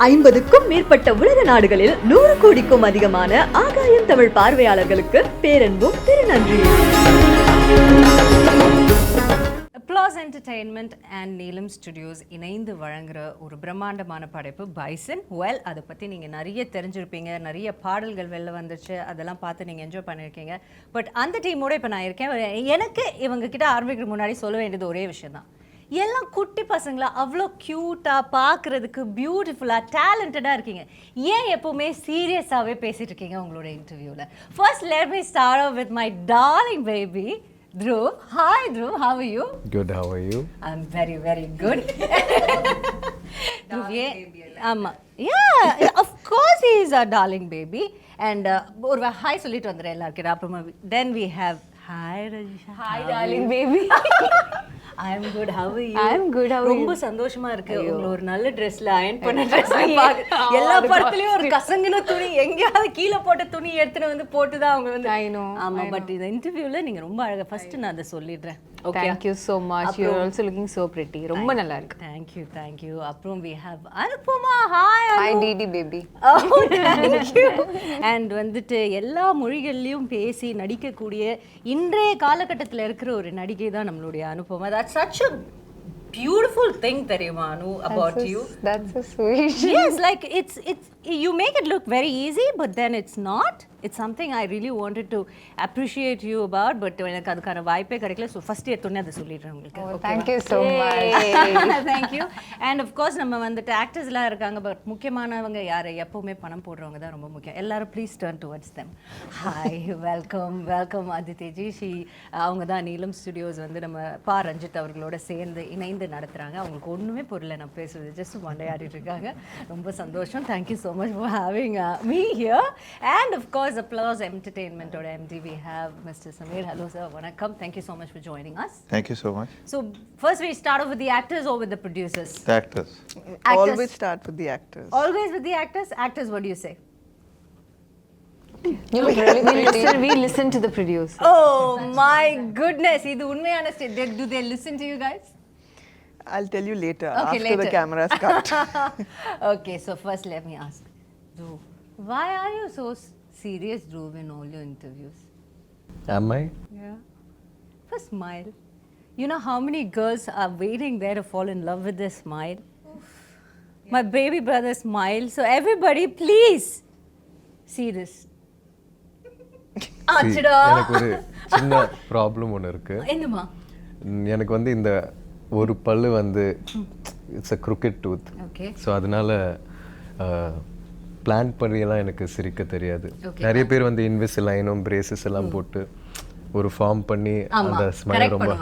50க்கும் மேற்பட்ட உலக நாடுகளில் 100 கோடிக்கும் அதிகமான ஆகாயம் தமிழ் பார்வையாளர்களுக்கு பேரன்பும் திருநன்றி. Applause Entertainment and நீலம் ஸ்டுடியோஸ் இணைந்து வழங்குகிற ஒரு பிரம்மாண்டமான படைப்பு பைசன். வெல், அதை பற்றி நீங்கள் நிறைய தெரிஞ்சிருப்பீங்க, நிறைய பாடல்கள் வெளில வந்துச்சு, அதெல்லாம் பார்த்து நீங்கள் என்ஜாய் பண்ணியிருக்கீங்க. பட் அந்த டீமோட இப்போ நான் இருக்கேன். எனக்கு இவங்க கிட்ட ஆரம்பிக்கிற முன்னாடி சொல்ல வேண்டியது ஒரே விஷயம் தான். எல்லாம் குட்டி பசங்களா அவ்வளோ க்யூட்டாக, பார்க்குறதுக்கு பியூட்டிஃபுல்லாக, டேலண்டடாக இருக்கீங்க. ஏன் எப்போவுமே சீரியஸாகவே பேசிகிட்டு இருக்கீங்க உங்களோட இன்டர்வியூவில்? First let me start off with my darling baby Dhruv. Hi Dhruv, how are you? Good, how are you? I'm very, very good. Dhruv, yeah, of course he is a darling baby. And ஒரு hi சொல்லிட்டு வந்துடுறேன் எல்லாருக்கிட்ட. அப்புறமா then we have hi Rajisha. Hi darling baby. I'm good, how are you? I'm good, how are you? ரொம்ப சந்தோஷமா இருக்கு. உங்களை ஒரு நல்ல ட்ரெஸ்ல அயர்ன் பண்ண ட்ரெஸ் எல்லா படத்துலயும் ஒரு கசங்கின துணி, எங்கேயாவது கீழே போட்ட துணி எடுத்துட்டு வந்து போட்டுதான் அவங்க வந்து. I know. ஆமா, பட் இந்த இன்டர்வியூல நீங்க ரொம்ப அழகா. ஃபர்ஸ்ட் நான் அதை சொல்லிடுறேன். Okay. Thank you so much. You're also looking so pretty. ரொம்ப நல்லா இருக்கு. Thank you. அப்புறம் we have Anupama. Hi Anu. Hi Didi baby. Oh, thank you. And வந்துட்டு எல்லா மொழிகள்லயும் பேசி நடிக்கக்கூடிய இன்றைய காலகட்டத்தில் இருக்கிற ஒரு நடிகை தான் நம்மளுடைய Anupama. That's such a beautiful thing தெரியுமா அனு about you. That's so sweet. Yes, like it's you make it look very easy, but then it's not. It's something I really wanted to appreciate you about, but எனக்கு அதுக்கான வாய்ப்பே கிடைக்கல. So first எடுத்தோன்னே அதை சொல்லிடுறேன் உங்களுக்கு. Oh, thank you so much. Thank you. And of course நம்ம வந்துட்டு ஆக்டர்ஸ்லாம் இருக்காங்க, பட் முக்கியமானவங்க யார்? எப்பவுமே பணம் போடுறவங்க தான் ரொம்ப முக்கியம். எல்லாரும் please turn towards them. Hi, welcome Aditiji. அவங்க தான் நீலம் ஸ்டுடியோஸ் வந்து நம்ம பா ரஞ்சித் அவர்களோட சேர்ந்து இணைந்து நடத்துகிறாங்க. அவங்களுக்கு ஒன்றுமே புரியல நான் பேசுறது, ஜஸ்ட் மண்டையாடிட்டு இருக்காங்க. ரொம்ப சந்தோஷம். Thank you so much for having me here. And of course Applause Entertainment or MD, we have Mr. Ameer. Hello sir, vanakkam. Thank you so much for joining us. Thank you so much. So first we start off with the actors or with the producers? The actors. Always start with the actors. Always with the actors? Actors, what do you say? We listen to the producer. Oh my goodness, idu unmayana state. Do they listen to you guys? I'll tell you later, Okay, after later. the camera's cut. Okay, so first let me ask Dhruv, why are you so serious, Dhruv, in all your interviews? Am I? Yeah. First smile. You know how many girls are waiting there to fall in love with this smile? Yeah. My baby brother smile. So everybody, please see this. ஆச்சுடா. எனக்கு ஒரு சின்ன problem ஒன்று இருக்கு. என்னமா? எனக்கு வந்து இந்த ஒரு பல்லு வந்து it's a crooked tooth. Okay. So அதனால பிளான் பண்ணியெல்லாம் எனக்கு சிரிக்க தெரியாது. நிறைய பேர் வந்து இன்விசிலைனும் பிரேசஸ் எல்லாம் போட்டு ஒரு ஃபார்ம் பண்ணி அந்த ஸ்மைல் ரொம்ப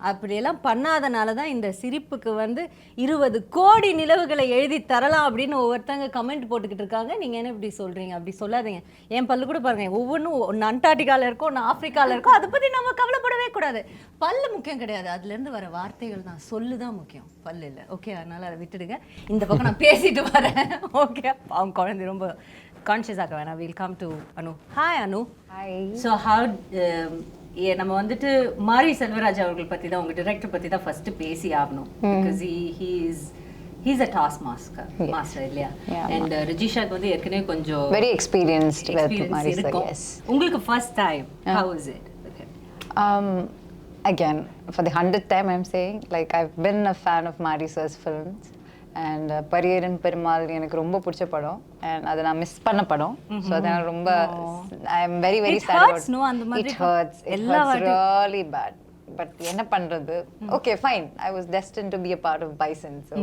அப்படியெல்லாம் பண்ணாதனால தான் இந்த சிரிப்புக்கு வந்து 20 கோடி நிலவுகளை எழுதி தரலாம் அப்படின்னு ஒவ்வொருத்தங்க கமெண்ட் போட்டுக்கிட்டு இருக்காங்க. நீங்கள் என்ன இப்படி சொல்கிறீங்க? அப்படி சொல்லாதீங்க. என் பல்லு கூட பாருங்கள், ஒவ்வொன்றும் ஒன்று அண்டார்டிகாவில் இருக்கும், ஒன்று ஆஃப்ரிக்காவில் இருக்கும். அதை பற்றி நம்ம கவலைப்படவே கூடாது. பல்லு முக்கியம் கிடையாது, அதுலேருந்து வர வார்த்தைகள் தான், சொல்லு தான் முக்கியம், பல்லு இல்லை. ஓகே, அதனால் அதை விட்டுடுங்க. இந்த பக்கம் நான் பேசிட்டு வரேன். ஓகே, அவங்க குழந்தை ரொம்ப கான்ஷியஸ் ஆக வேணாம். Will come to Anu. Hi Anu. Hi. So நம்ம வந்துட்டு மாரி செல்வராஜ் அவர்கள் பற்றி தான், உங்கள் டிரெக்டர் பற்றி தான் ஃபர்ஸ்ட் பேசி ஆகணும். Because he's a task master இல்லையா? அண்ட் ரஜிஷாக்கு வந்து ஏற்கனவே கொஞ்சம் Very experienced with Mari sir, இருக்கும். yes. உங்களுக்கு first time, how was it? Again, for the 100th time I'm saying, like I've been a fan of Mari sir's films. And Pariyerum Perumal எனக்கு ரொம்ப பிடிச்ச படம், and அதை நான் மிஸ் பண்ண படம். ஸோ அதனால ரொம்ப I am very very sad about it. Hurts really bad, but என்ன பண்றது? Okay, fine, I was destined to be a part of Bison, so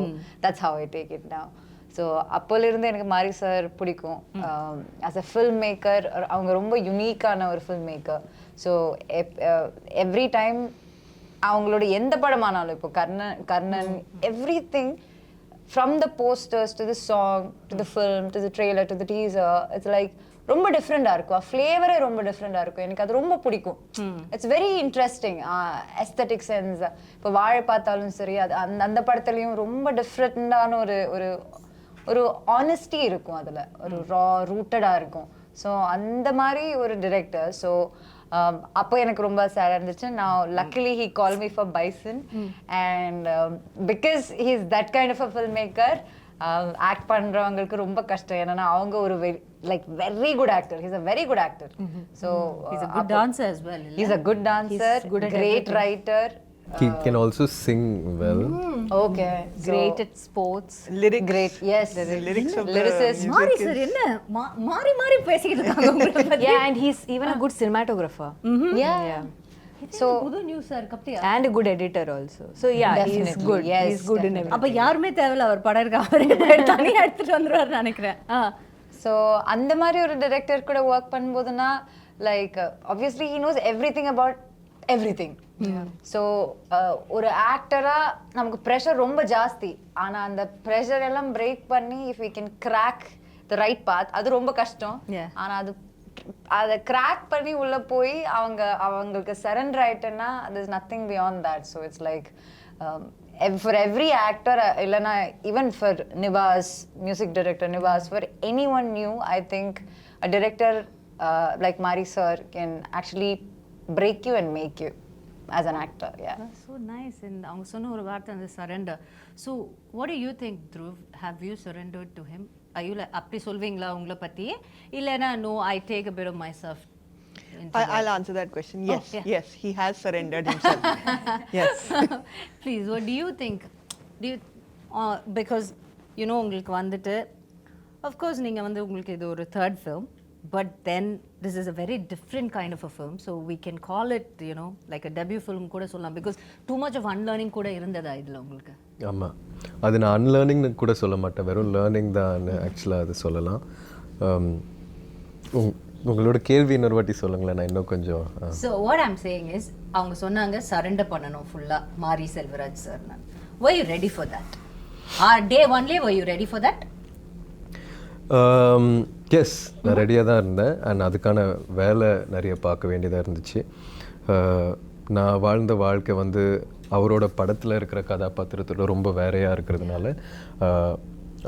that's how I take it now. So அப்போலேருந்து எனக்கு மாரி sir பிடிக்கும். As a film maker அவங்க ரொம்ப யுனிக்கான ஒரு film maker. So every time அவங்களோட எந்த படமானாலும், இப்போ Karnan everything from the posters to the song to the film to the trailer to the teaser, it's like ரொம்ப டிஃப்ரெண்டா இருக்கும். ஃப்ளேவரே ரொம்ப டிஃப்ரெண்டா இருக்கும். எனக்கு அது ரொம்ப பிடிக்கும். It's very interesting aesthetic sense. இப்போ வாழை பார்த்தாலும் சரி, அது அந்த படத்துலையும் ரொம்ப டிஃப்ரெண்டான ஒரு ஆனஸ்டி இருக்கும், அதில் ஒரு ரூட்டடாக இருக்கும். ஸோ அந்த மாதிரி ஒரு டிரெக்டர். ஸோ அப்போ எனக்கு ரொம்ப சேடாக இருந்துச்சு. நான் luckily he called me for Bison, and because he's that kind of a filmmaker, act பண்றவங்களுக்கு ரொம்ப கஷ்டம். ஏன்னா அவங்க ஒரு very good actor. He's a very good actor. So He's a good dancer as well. he's a good dancer, great writer. He can also sing well. Okay. Great at sports. Lyrics. Great. Yes. The lyrics of the Lyricist. music மாரி is- sir என்ன மாறி மாறி பேசிக்கிட்டு இருக்காங்க உங்களை பத்தி. Yeah, and he's even a good cinematographer. Yeah. So புது news sir கப்டியா. And a good editor also. So yeah, he's Definitely. good. Yes, He's good in definitely. everything. அப்ப யாருமே தேவையில்ல அவர் படம் இருக்க அவரே தனியா எடுத்துட்டு வந்துருவாரு நினைக்கிறேன். So அந்த மாதிரி ஒரு டைரக்டர் கூட ஒர்க் பண்ணும்போதுனா like obviously he knows everything about everything. So ஒரு ஆக்டரா நமக்கு ப்ரெஷர் ரொம்ப ஜாஸ்தி. ஆனா அந்த ப்ரெஷர் எல்லாம் பிரேக் பண்ணி if we can crack the right path அது ரொம்ப கஷ்டம். ஆனா அதை கிராக் பண்ணி உள்ள போய் அவங்களுக்கு surrender ஆயிட்டேன்னா there's nothing beyond that. So it's like for every actor இல்லைன்னா even for Nivas, music director Nivas, for anyone new, I think a director like Mari sir can actually break you and make you as an actor. Yeah. That's so nice. And அவங்க சொன்ன ஒரு வார்த்தை அந்த surrender. So what do you think, Dhruv? Have you surrendered to him? Are you like அப்படி சொல்வீங்களா உங்களை பத்தி இல்லைன்னா no, I take a bit of myself into I'll answer that question. Yes, yeah. yes, he has surrendered himself. Yes. Please, what do you think? Do you because you know உங்களுக்கு வந்துட்டு of course நீங்க வந்து உங்களுக்கு இது ஒரு third film, but then this is a very different kind of a film, so we can call it, you know, like a debut film கூட சொல்லலாம் because too much of unlearning கூட இருந்ததா இதுல உங்களுக்கு? ஆமாம், அது நான் அன்லேர்னிங்னு கூட சொல்ல மாட்டேன், வெறும் லேர்னிங் தான் ஆக்சுவலாக அது சொல்லலாம். உங்களோட கேள்வி இன்னொரு வாட்டி சொல்லுங்களேன், நான் இன்னும் கொஞ்சம். So what I'm saying is அவங்க சொன்னாங்க சரண்டர் பண்ணணும் ஃபுல்லா மாரி Selvaraj sir. Were you ready for that? Day only were you ready for that? Yes, நான் ரெடியாக தான் இருந்தேன். அண்ட் அதுக்கான வேலை நிறைய பார்க்க வேண்டியதாக இருந்துச்சு. நான் வாழ்ந்த வாழ்க்கை வந்து அவரோட படத்தில் இருக்கிற கதாபாத்திரத்தோட ரொம்ப வேறையாக இருக்கிறதுனால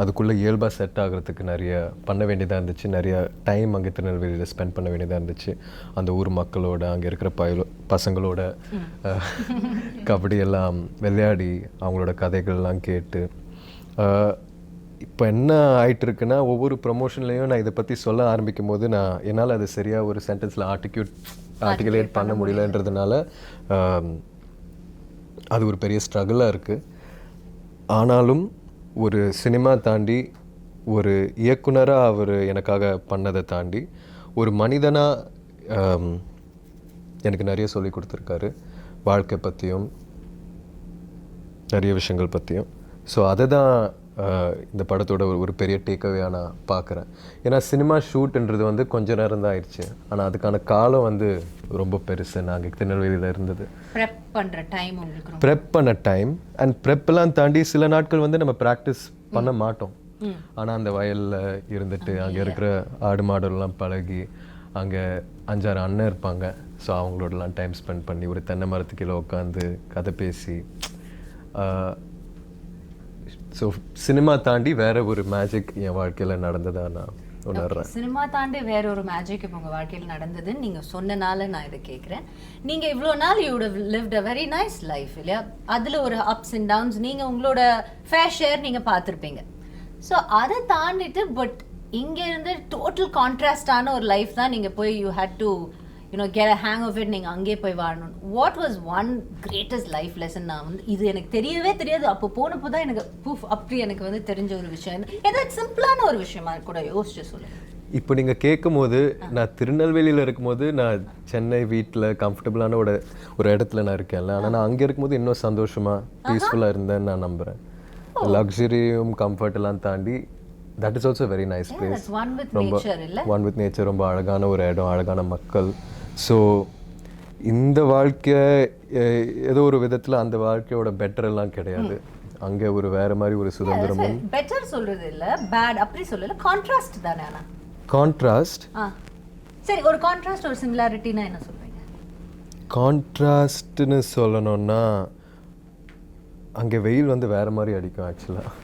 அதுக்குள்ளே இயல்பாக செட் ஆகிறதுக்கு நிறைய பண்ண வேண்டியதாக இருந்துச்சு. நிறைய டைம் அங்கே திருநெல்வேலியில் ஸ்பெண்ட் பண்ண வேண்டியதாக இருந்துச்சு. அந்த ஊர் மக்களோட, அங்கே இருக்கிற பசங்களோட கபடியெல்லாம் விளையாடி அவங்களோட கதைகள்லாம் கேட்டு. இப்போ என்ன ஆகிட்டு இருக்குன்னா, ஒவ்வொரு ப்ரொமோஷன்லேயும் நான் இதை பற்றி சொல்ல ஆரம்பிக்கும் போது என்னால் அது சரியாக ஒரு சென்டென்ஸில் ஆர்டிகுலேட் பண்ண முடியலன்றதுனால அது ஒரு பெரிய ஸ்ட்ரகிளாக இருக்குது. ஆனாலும் ஒரு சினிமா தாண்டி, ஒரு இயக்குனராக அவர் எனக்காக பண்ணதை தாண்டி, ஒரு மனிதனாக எனக்கு நிறைய சொல்லி கொடுத்துருக்காரு, வாழ்க்கை பற்றியும் நிறைய விஷயங்கள் பற்றியும். ஸோ அதை தான் இந்த படத்தோட ஒரு பெரிய டேக்அவேயாக நான் பார்க்குறேன். ஏன்னா சினிமா ஷூட்டுன்றது வந்து கொஞ்ச நேரம் தான் ஆயிடுச்சு, ஆனால் அதுக்கான காலம் வந்து ரொம்ப பெருசு. நாங்கள் திருநெல்வேலியில் இருந்தது ப்ரெப் பண்ணுற டைம் உங்களுக்கு ப்ரெப் பண்ண டைம். அண்ட் ப்ரெப்பெல்லாம் தாண்டி சில நாட்கள் வந்து நம்ம ப்ராக்டிஸ் பண்ண மாட்டோம். ஆனால் அந்த வயலில் இருந்துட்டு அங்கே இருக்கிற ஆடு மாடெல்லாம் பழகி, அங்கே 5-6 அண்ணன் இருப்பாங்க. ஸோ அவங்களோடலாம் டைம் ஸ்பெண்ட் பண்ணி ஒரு தென்னை மரத்துக்கீழே உட்காந்து கதை பேசி, ஸோ சினிமா தாண்டி வேற ஒரு மேஜிக் என் வாழ்க்கையில் நடந்ததா நான் உணர்றேன். சினிமா தாண்டி வேற ஒரு மேஜிக் இப்போ உங்கள் வாழ்க்கையில் நடந்ததுன்னு நீங்கள் சொன்னனால நான் இதை கேட்குறேன். நீங்கள் இவ்வளோ நாள் you would lived a very nice life இல்லையா? அதில் ஒரு அப்ஸ் அண்ட் டவுன்ஸ் நீங்கள் உங்களோட ஃபேர் ஷேர் நீங்கள் பார்த்துருப்பீங்க. ஸோ அதை தாண்டிட்டு பட் இங்கே இருந்து டோட்டல் கான்ட்ராஸ்டான ஒரு லைஃப் தான் நீங்கள் போய் you had to get a hang of it. நீங்கள் அங்கே போய் வாழணும். What was one greatest life lesson? நான் வந்து இது எனக்கு தெரியவே தெரியாது, அப்போ போனப்போ தான் எனக்கு அப்படி எனக்கு வந்து தெரிஞ்ச ஒரு விஷயம். ஏதாவது சிம்பிளான ஒரு விஷயமா கூட யோசிச்சு சொல்லுங்கள். இப்போ நீங்கள் கேட்கும் போது, நான் திருநெல்வேலியில் இருக்கும்போது நான் சென்னை வீட்டில் கம்ஃபர்டபுளான ஒரு இடத்துல நான் இருக்கேன்ல, ஆனால் நான் அங்கே இருக்கும்போது இன்னும் சந்தோஷமாக பீஸ்ஃபுல்லாக இருந்தேன்னு நான் நம்புகிறேன். லக்ஸரியும் கம்ஃபர்ட் எல்லாம் தாண்டி that is also a very nice place. One with nature இல்ல? One with nature, ரொம்ப அழகான ஒரு இடம், அழகான மக்கள். ஸோ இந்த வாழ்க்கை ஏதோ ஒரு விதத்தில் அந்த வாழ்க்கையோட பெட்டர் எல்லாம் கிடையாது. அங்கே ஒரு வேற மாதிரி ஒரு சுதந்திரமும். பெட்டர் சொல்றது இல்ல, பேட் அப்படி சொல்லல, கான்ட்ராஸ்ட் தானே. ஆனா கான்ட்ராஸ்ட், சரி, ஒரு கான்ட்ராஸ்ட் ஒரு சிமிலாரிட்டினா என்ன சொல்றீங்க? கான்ட்ராஸ்ட்னு சொல்லணும்னா, அங்கே வெயில் வந்து வேற மாதிரி அடிக்கும் ஆக்சுவலாக,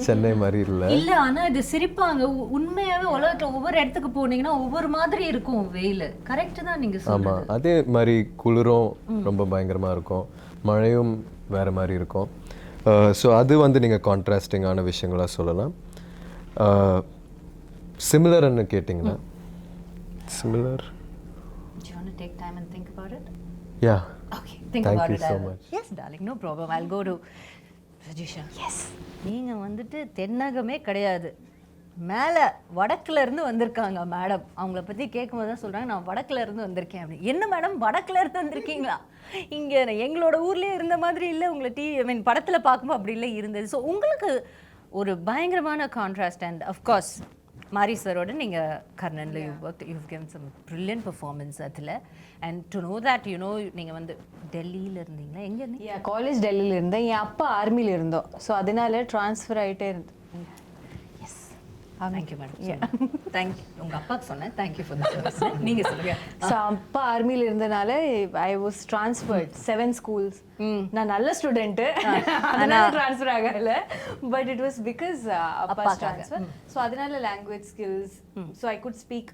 சென்னை மாதிரி இல்லை. இல்ல, ஆனா இது சிரிப்பாங்க. உண்மையாவே உலகத்துல ஒவ்வொரு இடத்துக்கு போனீங்கன்னா ஒவ்வொரு மாதிரி இருக்கும் வெயில். கரெக்ட் தான் நீங்க சொல்றது. ஆமா, அதே மாதிரி குளிரும் ரொம்ப பயங்கரமா இருக்கும், மழையும் வேற மாதிரி இருக்கும். ஸோ அது வந்து நீங்கள் கான்ட்ராஸ்டிங்கான விஷயங்களாக சொல்லலாம். சிமிலர்னு கேட்டிங்கன்னா similar. Do you want to take time and think about it? Yeah. Okay, think Thank about you it. so much. Yes, darling, no problem. I'll go to Rajisha. Yes. நீங்க வந்துட்டு தென்னகமே கிடையாது, மேலே வடக்குல இருந்து வந்திருக்காங்க மேடம். அவங்கள பற்றி கேட்கும்போது தான் சொல்கிறாங்க, நான் வடக்குல இருந்து வந்திருக்கேன் அப்படி. என்ன மேடம் வடக்குல இருந்து வந்திருக்கீங்களா? இங்கே எங்களோட ஊர்லேயே இருந்த மாதிரி இல்லை, உங்களை படத்தில் பார்க்கும்போது அப்படி இல்லை இருந்தது. ஸோ உங்களுக்கு ஒரு பயங்கரமான கான்ட்ராஸ்ட். அண்ட் அஃப்கோர்ஸ் மாரி சரோட நீங்கள் கர்ணனில் you given some brilliant performance அதில். அண்ட் டு நோ தட் நீங்கள் வந்து டெல்லியில் இருந்தீங்களா? எங்கே இருந்தீங்க? காலேஜ் டெல்லியில் இருந்தேன், என் அப்பா ஆர்மியில் இருந்தோம். ஸோ அதனால ட்ரான்ஸ்ஃபர் ஆகிட்டே இருந்தேன். Thank you madam. தேங்க்யூ. உங்கள் அப்பாவுக்கு சொன்னேன் தேங்க்யூ ஃபார் தி சர்வீஸ். நீங்கள் சொல்லுங்கள். ஸோ அப்பா ஆர்மியில் இருந்தனால ஐ வாஸ் ட்ரான்ஸ்ஃபர்ட் 7 schools. நான் நல்ல ஸ்டூடெண்ட்டு, அதனால ட்ரான்ஸ்ஃபர் ஆகல. பட் இட் வாஸ் பிகாஸ் அப்பா ட்ரான்ஸ்ஃபர். ஸோ அதனால language skills, so I could speak.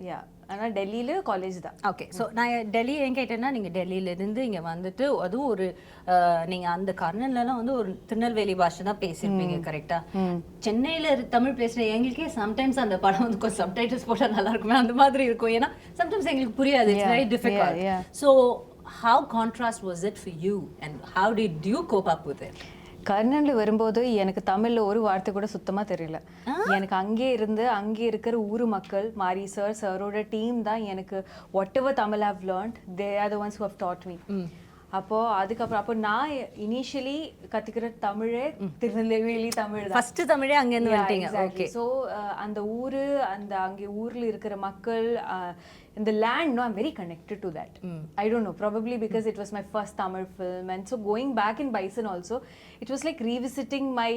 Yeah, ஆனால் டெல்லியில் காலேஜ் தான். ஓகே. ஸோ நான் டெல்லி ஏன் கேட்டேன்னா, நீங்கள் டெல்லியிலேருந்து இங்கே வந்துட்டு அதுவும் ஒரு நீங்கள் அந்த கர்ணன்லலாம் வந்து ஒரு திருநெல்வேலி பாஷை தான் பேசியிருப்பீங்க கரெக்டாக? சென்னையில் தமிழ் பேசுகிற எங்களுக்கே சம்டைம்ஸ் அந்த படம் வந்து கொஞ்சம் சப்டைட்டில்ஸ் போட்டால் நல்லா இருக்குமே அந்த மாதிரி இருக்கும். ஏன்னா சம்டைம்ஸ் எங்களுக்கு புரியாது, it's very difficult. So how contrast was it for you and how did you cope up with it? கர்ணனில் வரும்போது எனக்கு தமிழில் ஒரு வார்த்தை கூட சுத்தமாக தெரியல. எனக்கு அங்கே இருக்கிற ஊர் மக்கள், மாரி சார், சாரோட டீம் தான் எனக்கு whatever Tamil have learnt, they are the ones who have taught me. அதுக்கப்புறம் நான் இனிஷியலி கற்றுக்கிற தமிழே திருநெல்வேலி தமிழ் தான். ஃபஸ்ட்டு தமிழே அங்கேருந்து வந்துட்டீங்க. ஓகே. ஸோ அந்த ஊர், அங்கே ஊரில் இருக்கிற மக்கள், in the land, no, I'm very connected to that. I don't know, probably because it was my first Tamil film, and so going back in Bison also, it was like revisiting my,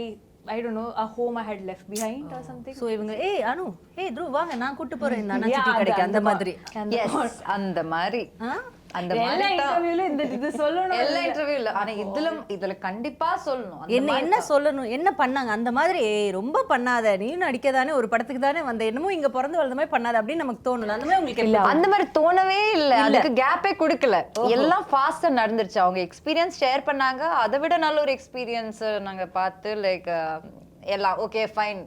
I don't know, a home I had left behind or something. So இவங்க அனு Dhruv வாங்க நான் கூட்டி போறேன் இந்த அண்ணாச்சி கடைக்கு அந்த மாதிரி. எஸ், அந்த மாதிரி அந்த எல்லா இன்டர்வியூல இது சொல்லணும், எல்லா இன்டர்வியூல. ஆனா இதுல கண்டிப்பா சொல்லணும். என்ன சொல்லணும், என்ன பண்ணாங்க அந்த மாதிரி. ரொம்ப பண்ணாத, நீ நடிக்க தானே, ஒரு படத்துக்கு தானே வந்த, என்னமோ இங்க பிறந்து வளர்ந்த மாதிரி பண்ணாத அப்படின்னு நமக்கு தோணல. அந்த மாதிரி உங்களுக்கு இல்ல? அந்த மாதிரி தோணவே இல்ல, அதுக்கு கேப்பே கொடுக்கல. எல்லாம் ஃபாஸ்டா நடந்துருச்சு. அவங்க எக்ஸ்பீரியன்ஸ் ஷேர் பண்ணாங்க, அதை விட நல்ல ஒரு எக்ஸ்பீரியன்ஸ் நாங்க பார்த்து லைக் எல்லாம் ஓகே ஃபைன்.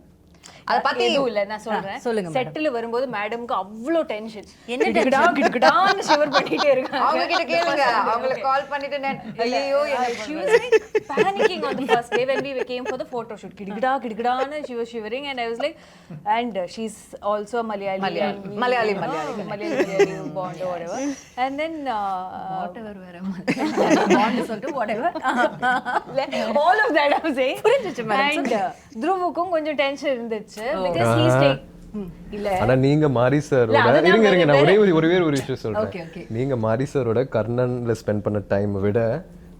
அத பத்தி எதுவும் இல்ல, நான் சொல்றேன். சொல்லுங்க. செட்டில் வரும்போது மேடம்க்கு அவ்வளோ டென்ஷன், என்ன கிடகிடான்னு ஷிவர் பண்ணிட்டே இருக்காங்க. அவங்க கிட்ட கேளுங்க, அவங்களுக்கு கால் பண்ணிட்டு ஐயோ she was like panicking on the first day when we came for the photo shoot. கிடகிடான்னு she was shivering and I was like, and she's also a Malayali bond or whatever, and then whatever வேற bond சொல்லிட்டு whatever all of that I'm saying. புரிஞ்சிச்சு madam. and Dhruvukkum கொஞ்சம் tension இருந்துச்சு because he's take இல்ல. ஆனா நீங்க மாரி சாரோட இருங்க நான் ஒரே ஒரு விஷயம் சொல்றேன். நீங்க மாரி சாரோட கர்ணன்ல ஸ்பெண்ட் பண்ண டைம் விட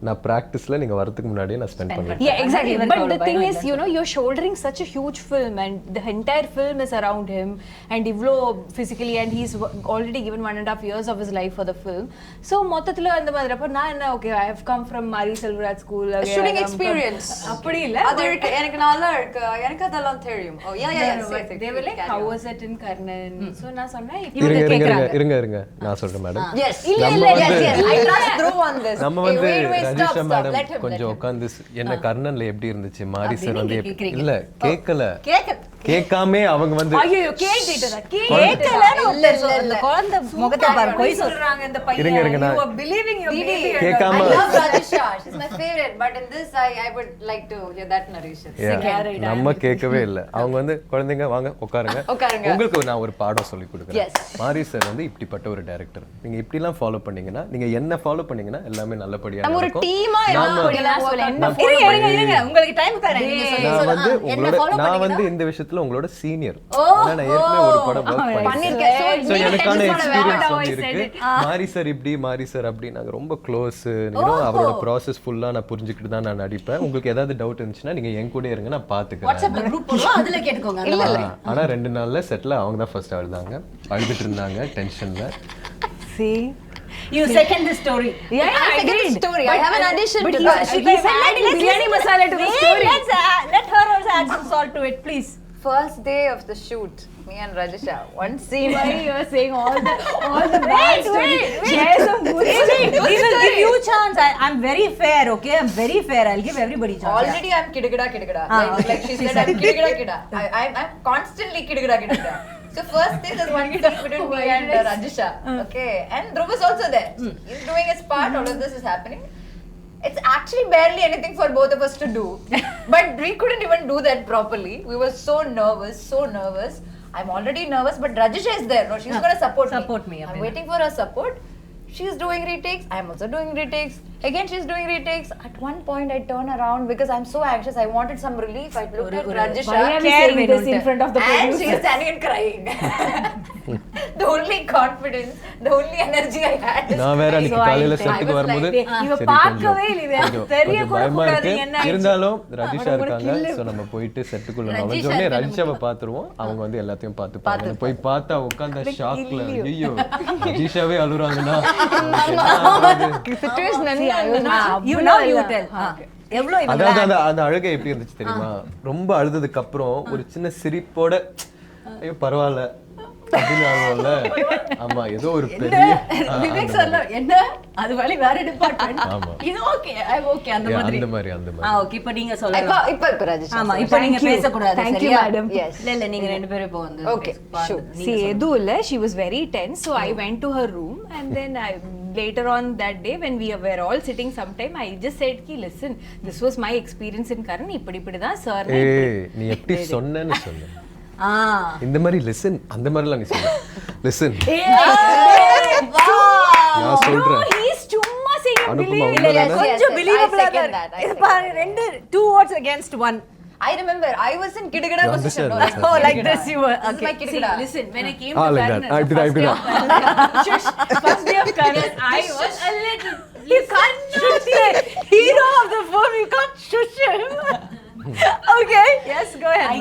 நான் பிராக்டிஸ்ல நீங்க வரதுக்கு முன்னாடியே நான் ஸ்பெண்ட் பண்ணுவேன். Yeah, exactly. But the thing is, you know, you're shouldering such a huge film and the entire film is around him and Ivlo physically, and he's already given 1.5 years of his life for the film. So மொத்தத்துல அந்த மாதிரி அப்ப நான் என்ன, okay, I have come from Mari Selvaraj school, shooting experience. அப்படி இல்ல, அது எனக்கு நல்லா இருக்கு, எனக்கு அதெல்லாம் தெரியும். Oh yeah, they were like, how was it in Karnan? So நான் சொன்னேன், இருங்க நான் சொல்றேன் madam. Yes, yes, I trust Dhruv on this. நம்ம வந்து ரஜிஷா மேடம் கொஞ்சம் உட்கார்ந்து என்ன கர்ணன்ல எப்படி இருந்துச்சு, மாரி சார் வந்து இல்ல கேட்காமே அவங்க வந்து ஐயோ கேட்டிட்டதா கேட்கலன்னு அந்த குழந்தை முகத்தை பாரு, போய் சொல்றாங்க இந்த பையன். இருங்க you are believing your baby. கேட்காம I love Rajisha, she's my favorite, but in this I would like to hear that narration. நம்ம கேட்கவே இல்ல. அவங்க வந்து குழந்தைங்க வாங்க உட்காருங்க, உங்களுக்கு நான் ஒரு பாடம் சொல்லி கொடுக்குறேன். மாரி சார் வந்து இப்படிப்பட்ட ஒரு டைரக்டர், நீங்க இப்படிலாம் ஃபாலோ பண்ணீங்கன்னா, நீங்க என்ன ஃபாலோ பண்ணீங்கன்னா எல்லாமே நல்லபடியா நம்ம ஒரு நடக்கும். டீமா இருங்க உங்களுக்கு டைம் தரேன். நான் வந்து இந்த விஷயத்துல உங்களோட சீனியர். நான் ஏற்கனவே ஒரு படம் வர்க் பண்ணிருக்கேன். சோ எனக்கான எக்ஸ்பீரியன்ஸ் இருக்கு. மாரி சார் இப்படி, மாரி சார் அப்படி, நாங்க ரொம்ப க்ளோஸ். அவரோட ப்ராசஸ் ஃபுல்லா நான் புரிஞ்சுக்கிட்டு தான் நான் நடிப்பேன். உங்களுக்கு ஏதாவது டவுட் இருந்துச்சுன்னா நீங்க என் கூட இருங்க, நான் பாத்துக்கிறேன். வாட்ஸ்அப்ல குரூப் போடுறோம், அதுல கேட்டுக்கோங்க. ஆனா 2 நாள்ல செட்ல அவங்க தான் ஃபர்ஸ்ட் அழுதாங்க, அழுதுட்டு இருந்தாங்க டென்ஷன்ல. See, you second the story. Yeah, I second the story. I have an addition to that. He's adding biryani masala to the story. Let her also add some salt to it, please. first day of the shoot, me and Rajisha, one scene. Why you are saying all the bad stories? Share some good stories. We will give you chance. I'm very fair, okay? I'm very fair. I'll give everybody chance. Already I'm kidagada. Okay. Like she said, I'm kidagada. I'm constantly kidagada. So first day there's one scene between me and Rajisha. Okay, and Dhruv is also there. He's doing his part. All of this is happening. It's actually barely anything for both of us to do. But we couldn't even do that properly. We were so nervous. I'm already nervous, but Rajisha is there. No, she's going to support me. I'm waiting for her support. She's doing retakes. I'm also doing retakes. Again, she's doing retakes. At one point, I turn around because I'm so anxious. I wanted some relief. I looked at Rajisha. Why are we saying this in front of the And producer? she's standing and crying. The only confidence, the only energy I had is நான் வேற அன்னைக்கு காலையில செட்டுக்கு வரும்போது இவ சரி, பார்க்கவே இல்லை தெரிய கொஞ்சம் கூட பயமா கூடாது இருக்கு. என்ன இருந்தாலும் ரஜிஷா இருக்காங்க. சோ நம்ம போயிட்டு செட்டுக்குள்ள நுழைஞ்சோனே ரஜிஷாவை பாத்துருவோம். அவங்க வந்து எல்லாத்தையும் பாத்துப்பாங்க. போய் பார்த்தா உட்கார்ந்த ஷாக்ல ஐயோ ரஜிஷாவே அழுறாங்கனா situation You know you tell. எவ்வளோ அதாவது அந்த அழுகை எப்படி இருந்துச்சு தெரியுமா? ரொம்ப அழுததுக்கு அப்புறம் ஒரு சின்ன சிரிப்போட ஐயோ பரவாயில்ல அப்படின்னு ஆகும்ல. ஆமா ஏதோ ஒரு பெரிய விவேக் சொல்ல என்ன அது வழி வேற டிபார்ட்மென்ட் ஆமா. இது ஓகே ஐ ஓகே அந்த மாதிரி அந்த மாதிரி ஓகே இப்போ நீங்க சொல்லலாம் இப்ப Rajisha. ஆமா இப்போ நீங்க பேச கூடாது Thank you, சரியா madam. Yes. இல்ல நீங்க ரெண்டு பேரும் இப்போ வந்து Okay, sure. See, Edula, she was very tense, so I went to her room and then later on that day when we were all sitting sometime, I just said, "Ki, listen, this was my experience in Karan, இப்படி தான் sir." ஏய் நீ எப்படி சொன்னேன்னு சொல்லு. இந்த மாதிரி listen அந்த மாதிரிலாம் நீ சொல்லு. லிசன் நான் சொல்றேன். He's சும்மா saying அனுப்புமா இல்ல உண்மைதானே? கொஞ்சம் I பிலீவபிளா second that. இது பாருங்க ரெண்டு 2 words against 1 I remember I was in kidagada You position. understand, oh like this you were This is my okay See, kidagada. listen, when I came Ah, to like Karan, that. I did that. Shush, first day of Karan, I was a little. you can't shush the hero of the film you can't shush him okay yes go ahead I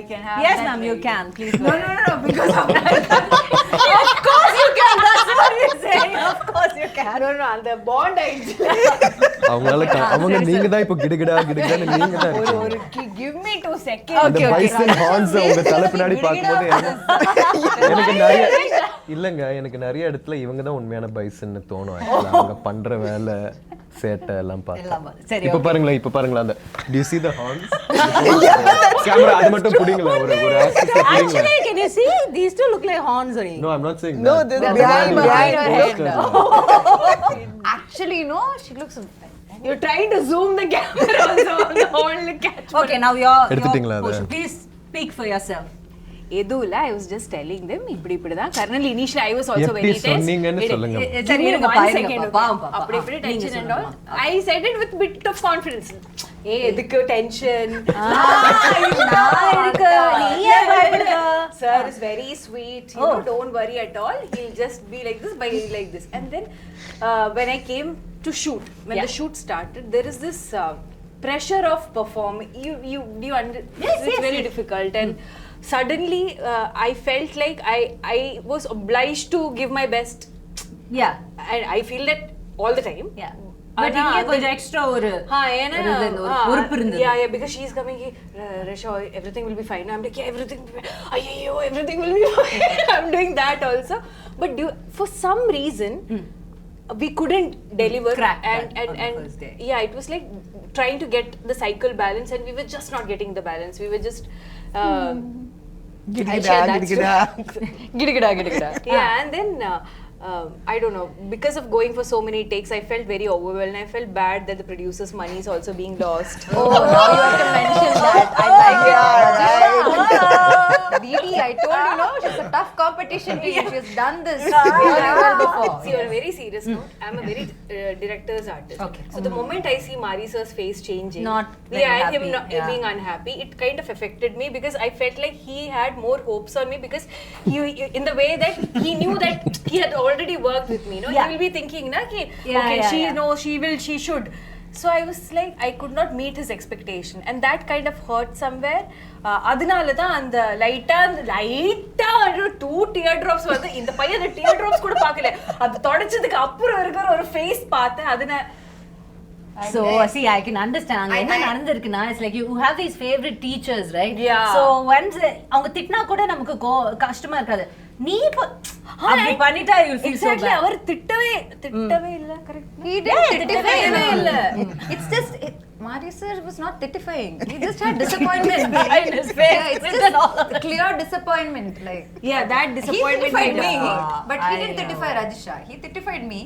can have yes that ma'am you very- can please go ahead. No, because of that. of course you can that's what you're saying of course you can No, அந்த bond ஆயிடுச்சு. அவங்களால அவங்க நீங்க தான் இப்போ கிடுகிடான்னு நீங்க தான் இருக்கீங்க. Give me 2 seconds. அந்த பைசன் ஹார்ன்ஸ் உங்க தலை பின்னாடி பாக்கும்போது எனக்கு எனக்கு நிறைய இடத்துல இவங்க தான் உண்மையான பைசன்னு தோணும். actually. அவங்க பண்ற வேலை சேட்டை எல்லாம் பார்த்தா சரி இப்ப பாருங்களேன் அந்த do you see the horns camera அது மட்டும் புடிங்களா ஒரு axis புடிங்களா. actually can you see these two look like horns only No, I'm not saying No, that. this is behind her head. Posters. Actually, no, she looks. You're trying to zoom the camera also on the whole catch. okay now your எடுத்துட்டீங்களா அதை? portion. Please speak for yourself எதுல I was just telling them இப்படி தான் kernel initially I was also எப்படி very tense. சொன்னீங்கன்னு சொல்லுங்க. சரி இருங்க பாருங்க பாப்பா அப்படி tension and all. I said it with bit of confidence. எதுக்கு டென்ஷன் நான் இருக்கு நீ ஏன் பயப்படுற sir is very sweet, you know, don't worry at all, he'll just be like this, by like this. And then when I came to shoot, when the shoot started, there is this pressure of performing. It's very difficult, and suddenly I felt like I was obliged to give my best, yeah and I feel that all the time. yeah but இங்க கொஞ்சம் extra ஒரு உறுப்பு இருந்தது. Yeah, because she's coming here, Rasha, everything will be fine. I'm like, yeah, everything will be fine. Ayyo, everything will be fine. I'm doing that also. But for some reason, we couldn't deliver. Crack and that on the first day. Yeah, it was like trying to get the cycle balance, and we were just not getting the balance. We were just Gidagida. yeah, and then I don't know, because of going for so many takes, I felt very overwhelmed. I felt bad that the producer's money is also being lost. Oh, now you have to mention that. I like it. Didi, I told you, no, she's a tough competition team. She's done this really well before. See, on a very serious note, I'm a very director's artist. Okay. So the moment I see Mari sir's face changing, Not very him happy, being unhappy, it kind of affected me, because I felt like he had more hopes on me, because he in the way that he knew that he had already worked with me. No, he will be thinking, na, ki, okay, she should. So I was like, I could not meet his expectation, and that kind of hurt somewhere. அதனால தான் அந்த லைட்டா 2 tear drops வந்து இந்த பையன் அந்த tear drops கூட பார்க்கல, அது தொடச்சதுக்கு அப்புறம் இருக்கிற ஒரு ஃபேஸ் பார்த்தேன். அதனால So see, I can understand. அங்க என்ன நடந்திருக்குன்னா, it's like you have these favorite teachers, right? Yeah. So once அவங்க திட்டினா கூட நமக்கு கஷ்டமா இருக்காது. நீ அப்படி பண்ணிட்டா you feel so bad. அவர் திட்டவே இல்ல. கரெக்ட். He didn't திட்டவே இல்ல. It's just Mari sir was not titifying. He just had disappointment In his face. Yeah, it's just clear disappointment. Like Yeah, that disappointment he titified me, made- but he I didn't know. titify Rajisha. He titified me,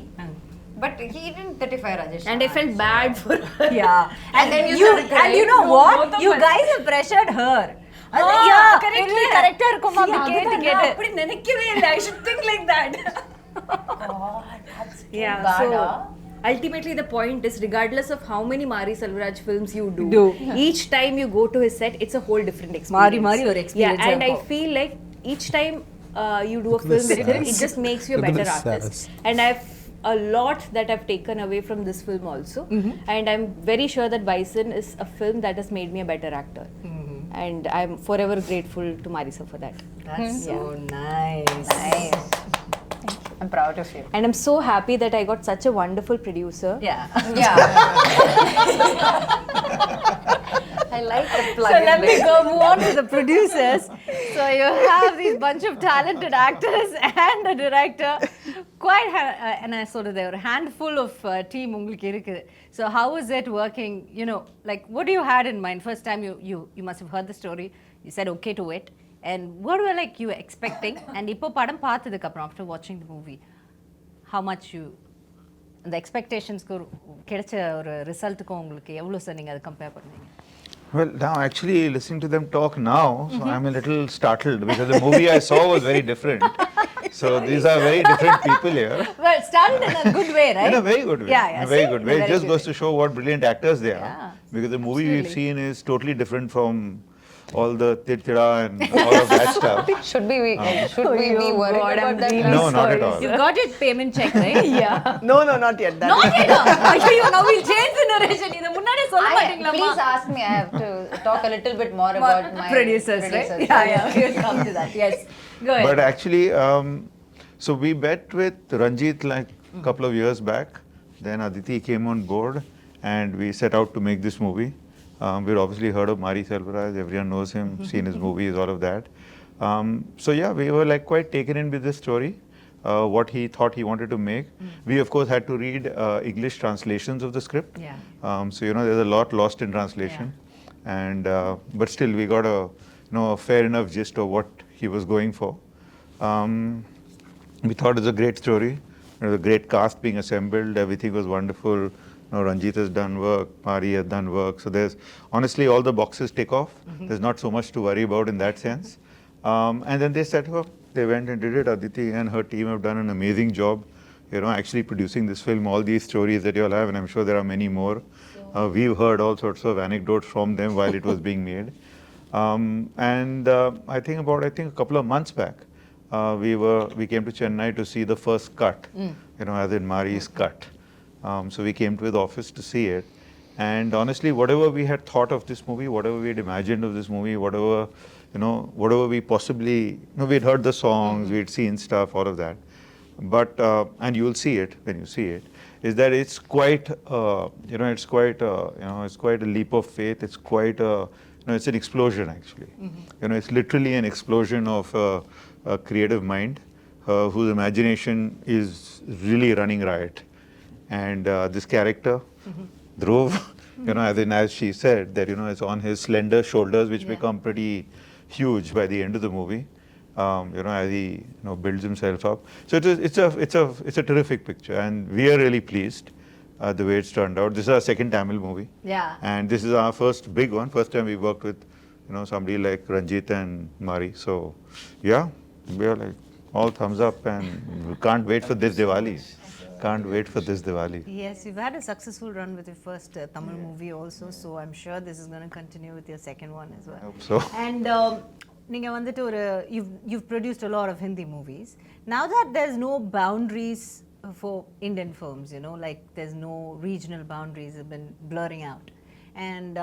but he didn't titify Rajisha. And I felt bad for her. Yeah. And then you you started and you know crying. what? Both of You us. guys have pressured her. கரெக்டா இருக்குமா அப்படி கேட்டு கேட்டு அப்படி நினைக்கவே இல்ல. I should think like that. Yeah, bad, so huh? ultimately the point is, regardless of how many Mari Selvaraj films you do, each time you go to his set, it's a whole different experience. மாறி ஒரு experience Yeah, and I இருக்கும். feel like each time you do a film with him, it just makes you a Look at better the artist. sass. And I've a lot that I've taken away from this film also, and I'm very sure that Bison is a film that has made me a better actor, and I'm forever grateful to Marisa for that. That's so nice. Nice. I'm proud of you. And I'm so happy that I got such a wonderful producer. Yeah. Yeah. I like the plug. So let me go move on to the producers. So you have these bunch of talented actors and a director. Quite, and I sort of there a handful of team உங்களுக்கு இருக்கு. So how is it working? You know, like what do you had in mind? First time you must have heard the story. You said okay to it. And what were like you expecting? And இப்போ படம் பார்த்ததுக்கு அப்புறம் after watching the movie, how much you the expectationsக்கு கிடைச்ச ஒரு ரிசல்ட்டுக்கும் உங்களுக்கு எவ்வளவு sir நீங்க அதை கம்பேர் பண்ணீங்க? Well, now actually listening to them talk now, so I'm a little startled because the movie I saw was very different. So these are very different people here. Well, started in a good way, right? In a very good way. Yeah, yeah. In a very See? good In a way. It very just good goes to show what brilliant actors they are. Yeah, Because the movie we've seen is totally different from all the tira and all of that stuff. Should we be worried about that? No, not at all. You got your payment check, right? Yeah. No, not yet. That Not yet. Ayyo, now we'll change the narration. இத முன்னாடியே சொல்ல Please மாட்டீங்களா? ask me. I have to talk a little bit more about my Producers, right? Yeah, we'll come to that. Yes. Go ahead. But actually, so we met with Ranjit like a couple of years back. Then Aditi came on board and we set out to make this movie. We'd obviously heard of Mari Selvaraj, everyone knows him, seen his movies, all of that. So yeah, we were like quite taken in with this story, what he thought he wanted to make. We of course had to read English translations of the script. Yeah. So you know, there's a lot lost in translation. And but still we got a a fair enough gist of what he was going for. We thought it was a great story. There was a great cast being assembled. Everything was wonderful. Ranjit has done work. Mari has done work. So there's honestly all the boxes tick off. There's not so much to worry about in that sense. And then they set up. They went and did it. Aditi and her team have done an amazing job. Actually producing this film, all these stories that you all have, and I'm sure there are many more. We've heard all sorts of anecdotes from them while it was being made. I think a couple of months back, we came to Chennai to see the first cut, as in Mari's cut. So we came to his office to see it. And honestly, whatever we had thought of this movie, whatever we had imagined of this movie, whatever we possibly, we'd heard the songs, we'd seen stuff, all of that. But, and you'll see it when you see it, is that it's quite, it's quite a leap of faith. It's quite it's an explosion actually. It's literally an explosion of a creative mind whose imagination is really running riot. And this character, Dhruv, as she said, that it's on his slender shoulders, which become pretty huge by the end of the movie. As he builds himself up. So it's a terrific picture, and we are really pleased the way it's turned out. This is our second Tamil movie. Yeah. And this is our first big one. First time we worked with somebody like Ranjit and Mari. So yeah, we are like all thumbs up, and we can't wait for this Diwali. Can't wait for this Diwali. Yes, you've had a successful run with your first Tamil movie also, so I'm sure this is going to continue with your second one as well. I hope so. And நீங்க வந்துட்டு ஒரு you've produced a lot of Hindi movies. Now that there's no boundaries for Indian films, like there's no regional boundaries have been blurring out. And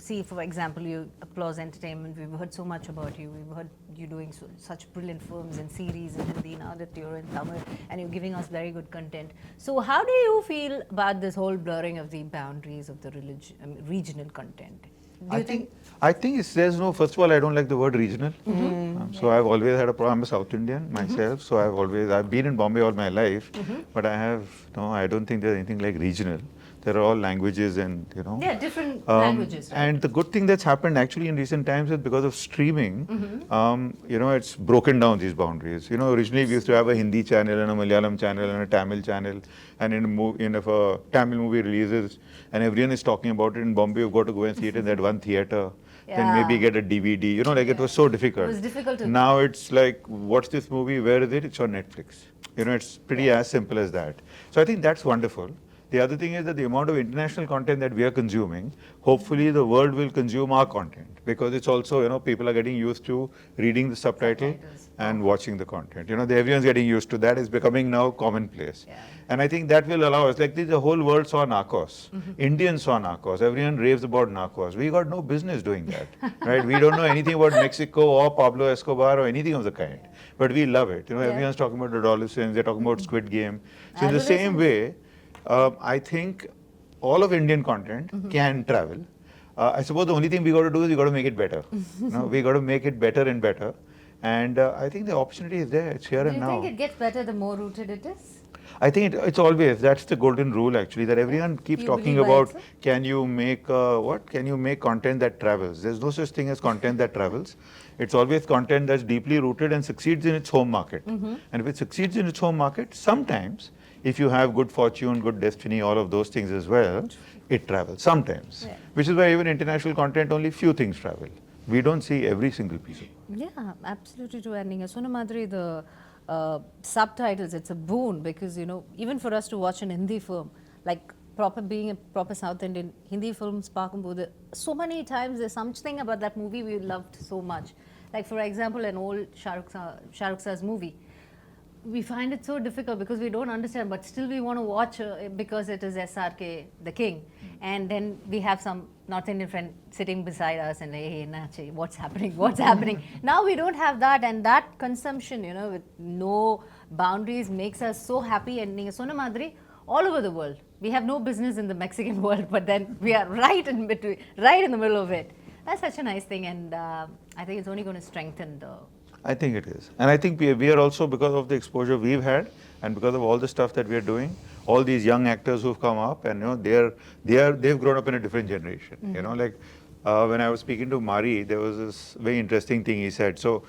see, for example, you Applause Entertainment, we've heard so much about you. We've heard you doing such brilliant films and series in Hindi, now that you're in Tamil, and you're giving us very good content. So how do you feel about this whole blurring of the boundaries of the regional content? Do you think? I think there's no. First of all, I don't like the word regional. So I've always had a problem. I'm a South Indian myself, so I've been in Bombay all my life, but I don't think there's anything like regional. They're all languages, and Yeah, different languages. Right? And the good thing that's happened actually in recent times is because of streaming, it's broken down these boundaries. Originally we used to have a Hindi channel and a Malayalam channel and a Tamil channel, and if a Tamil movie releases and everyone is talking about it in Bombay, you've got to go and see it in that one theater. Then maybe get a DVD. It was so difficult. It was difficult to. Now it's like, what's this movie? Where is it? It's on Netflix. It's pretty as simple as that. So I think that's wonderful. The other thing is that the amount of international content that we are consuming, hopefully the world will consume our content, because it's also, people are getting used to reading the subtitle and watching the content. Everyone's getting used to that. It's becoming now commonplace. Yeah. And I think that will allow us, like the whole world saw Narcos. Indians saw Narcos. Everyone raves about Narcos. We got no business doing that, right? We don't know anything about Mexico or Pablo Escobar or anything of the kind. But we love it. Everyone's talking about adolescents. They're talking about Squid Game. So in the same way, I think all of Indian content can travel. I suppose the only thing we got to do is we got to make it better. We got to make it better and better. And I think the opportunity is there. It's here and now. Do you think it gets better the more rooted it is? I think it's always, that's the golden rule actually, that everyone keeps talking about, can you make content that travels? There's no such thing as content that travels. It's always content that's deeply rooted and succeeds in its home market. And if it succeeds in its home market, sometimes, if you have good fortune, good destiny, all of those things as well, it travels sometimes. Yeah. Which is why even international content, only few things travel. We don't see every single piece of it. Yeah, absolutely true. And Sona Madhuri, the subtitles, it's a boon, because even for us to watch an Hindi film, like being a proper South Indian, Hindi films, so many times there's something about that movie we loved so much. Like for example, an old Shah Rukh Khan's movie. We find it so difficult because we don't understand, but still we want to watch because it is SRK, the king. And then we have some North Indian friend sitting beside us and hey, Nachi, what's happening? What's happening? Now we don't have that, and that consumption, with no boundaries makes us so happy. And Sona Madhuri, all over the world. We have no business in the Mexican world, but then we are right in between, right in the middle of it. That's such a nice thing, and I think it's only going to strengthen the. I think it is. And I think we are also, because of the exposure we've had and because of all the stuff that we are doing, all these young actors who've come up, and they've grown up in a different generation. Like when I was speaking to Mari, there was this very interesting thing he said. So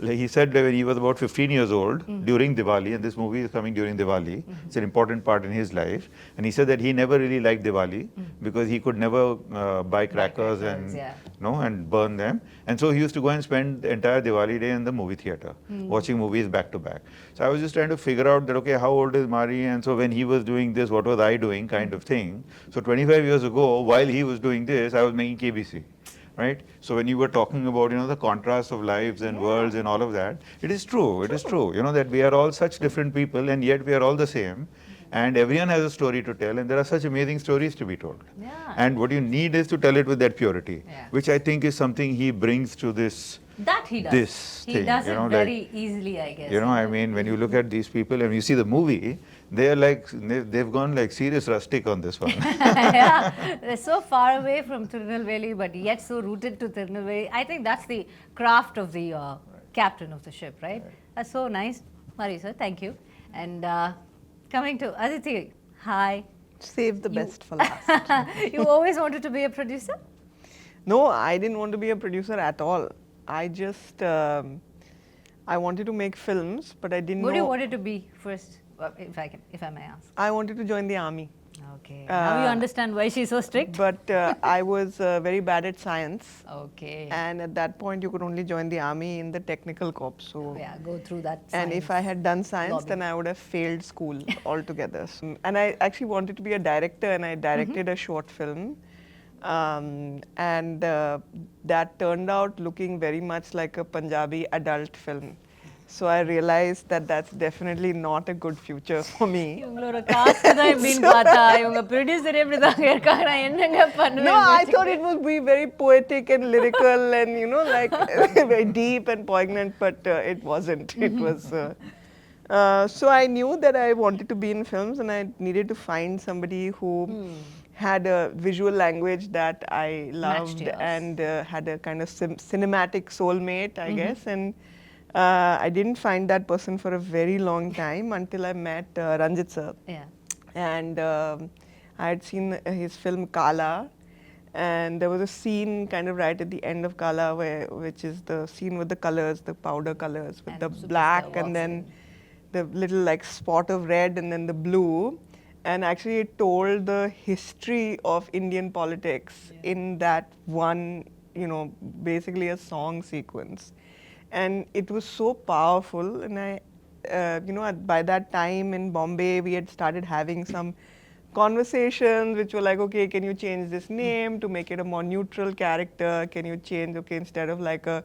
he said that when he was about 15 years old during Diwali, and this movie is coming during Diwali, it's an important part in his life, and he said that he never really liked Diwali because he could never buy crackers and burn them, and so he used to go and spend the entire Diwali day in the movie theater watching movies back to back. So I was just trying to figure out that, okay, how old is Mari, and so when he was doing this, what was I doing, kind of thing. So 25 years ago, while he was doing this, I was making KBC. Right? So when you were talking about, the contrast of lives and worlds and all of that, it is true, that we are all such different people and yet we are all the same, and everyone has a story to tell, and there are such amazing stories to be told. Yeah. And what you need is to tell it with that purity, which I think is something he brings to this. That he does. This he thing, does it very easily, I guess. I mean, when you look at these people and you see the movie, they're like, they've gone like serious rustic on this one. Yeah, they're so far away from Tirunelveli, but yet so rooted to Tirunelveli. I think that's the craft of the captain of the ship, right? That's so nice. Mari sir, thank you. And coming to Aditi, hi. Save the best for last. You always wanted to be a producer? No, I didn't want to be a producer at all. I just, I wanted to make films, but I didn't know. What do you wanted to be first, if I may ask? I wanted to join the army. Okay. Now you understand why she's so strict? But I was very bad at science. Okay. And at that point, you could only join the army in the technical corps. So yeah, go through that. And if I had done science, lobby. then I would have failed school altogether. And I actually wanted to be a director, and I directed a short film. That turned out looking very much like a Punjabi adult film. So I realized that that's definitely not a good future for me. இவங்களோட cost தான் எப்படின்னு பார்த்தா இவங்க producer எப்படி தான் இருக்காங்க நான் என்னங்க No, பண்ணுவேன் I thought it would be very poetic and lyrical and, you know, like very deep and poignant, but it wasn't. It was. So I knew that I wanted to be in films and I needed to find somebody who had a visual language that I loved yours. and had a kind of cinematic soulmate, I guess. And I didn't find that person for a very long time until I met Ranjit sir. Yeah. And I had seen his film Kala, and there was a scene kind of right at the end of Kala, which is the scene with the colors, the powder colors, with And the Superstar black and walks then the little like spot of red and then the blue. And actually it told the history of Indian politics in that one, you know, basically a song sequence. And it was so powerful, and I, you know, by that time in Bombay, we had started having some conversations which were like, okay, can you change this name to make it a more neutral character? Can you change, okay, instead of like a,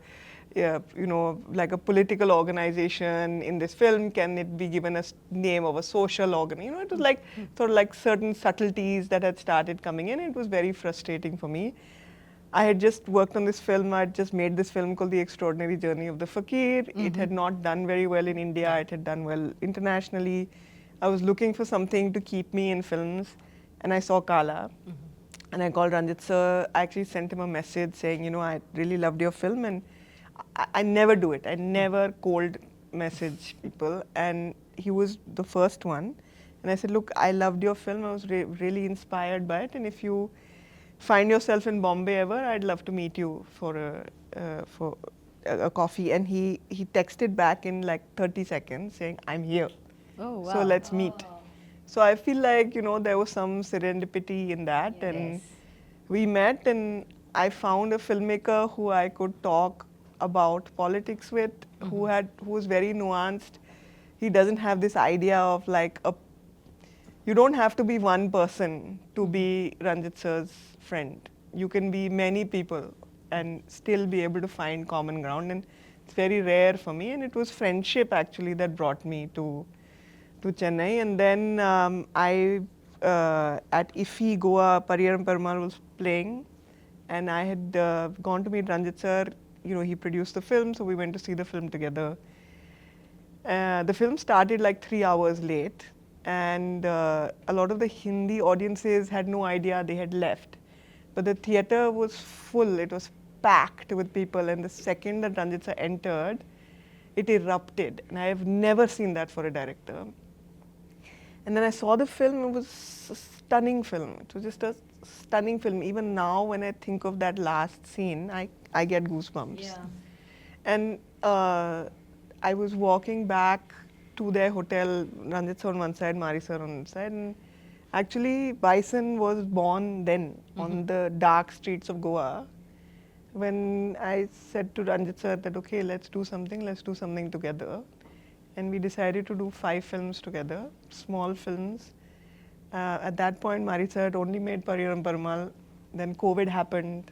you know, like a political organization in this film, can it be given a name of a social organ? You know, it was like sort of like certain subtleties that had started coming in. It was very frustrating for me. I had just worked on this film. I had just made this film called The Extraordinary Journey of the Fakir. It had not done very well in India. It had done well internationally. I was looking for something to keep me in films, and I saw Kala. And I called Ranjit sir. I actually sent him a message saying, you know, I really loved your film, and I never do it. I never cold message people, and he was the first one. And I said, look, I loved your film. I was really inspired by it, and if you find yourself in Bombay ever, I'd love to meet you for a coffee. And he texted back in like 30 seconds saying, I'm here. Oh, wow. So let's meet. So I feel like, you know, there was some serendipity in that. And we met, and I found a filmmaker who I could talk about politics with, who was very nuanced. He doesn't have this idea of like you don't have to be one person to be Ranjit sir's friend. You can be many people and still be able to find common ground, and it's very rare for me. And it was friendship actually that brought me to Chennai. And then at IFFI Goa, Pariyaram Perumal was playing, and I had gone to meet Ranjit sir. You know, he produced the film, so we went to see the film together. The film started like 3 hours late, and a lot of the Hindi audiences had no idea they had left. But the theatre was full, it was packed with people, and the second that Ranjit sir entered, it erupted. And I have never seen that for a director. And then I saw the film, it was a stunning film. It was just a stunning film. Even now, when I think of that last scene, I get goosebumps. Yeah. And I was walking back to their hotel, Ranjit sir on one side, Mari sir on one side. And actually, Bison was born then on the dark streets of Goa. When I said to Ranjit sir that, okay, let's do something together. And we decided to do 5 films together, small films. At that point, Mari sir had only made Pariyaram Perumal. Then COVID happened.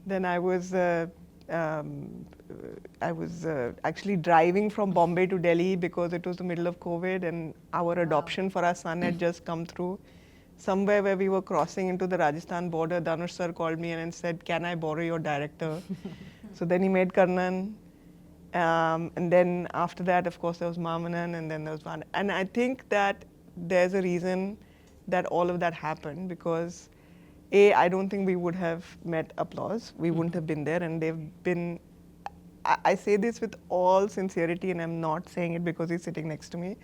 Then I was actually driving from Bombay to Delhi because it was the middle of COVID, and our adoption for our son had just come through. Somewhere where we were crossing into the Rajasthan border, Dhanush sir called me and said, can I borrow your director? So then he made Karnan. And then after that, of course, there was Mamanan, and then there was Van. And I think that there's a reason that all of that happened, because I don't think we would have met Applause. We wouldn't have been there, and they've been, I say this with all sincerity, and I'm not saying it because he's sitting next to me,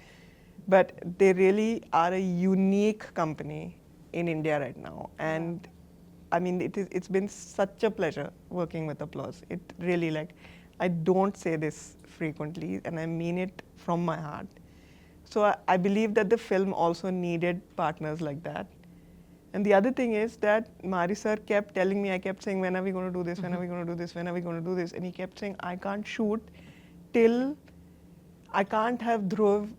but they really are a unique company in India right now. And I mean, it's been such a pleasure working with Applause. It really, like, I don't say this frequently, and I mean it from my heart. So I believe that the film also needed partners like that. And the other thing is that Mari sir kept telling me, I kept saying, when are we going to do this? When are we going to do this? When are we going to do this? And he kept saying, I can't shoot till I can't have Dhruv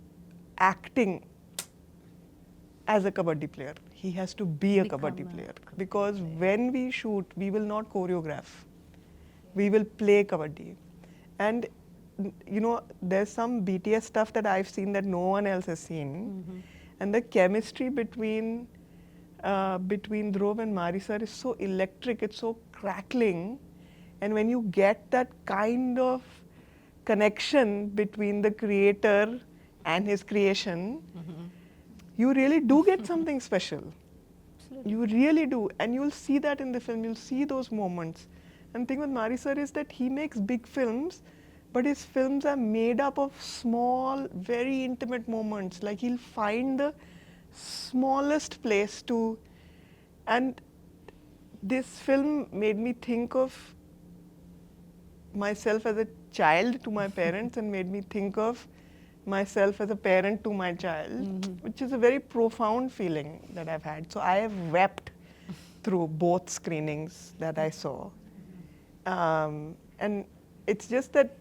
acting as a kabaddi player. He has to be a kabaddi player. Because when we shoot, we will not choreograph. We will play kabaddi. And you know, there's some BTS stuff that I've seen that no one else has seen, and the chemistry between Dhruv and Mari sir is so electric. It's so crackling, and when you get that kind of connection between the creator and his creation, you really do get something special. You really do, and you'll see that in the film. You'll see those moments. And the thing with Mari sir is that he makes big films, but his films are made up of small, very intimate moments. Like he'll find the smallest place to, and this film made me think of myself as a child to my parents and made me think of myself as a parent to my child, which is a very profound feeling that I've had. So I have wept through both screenings that I saw. And it's just that,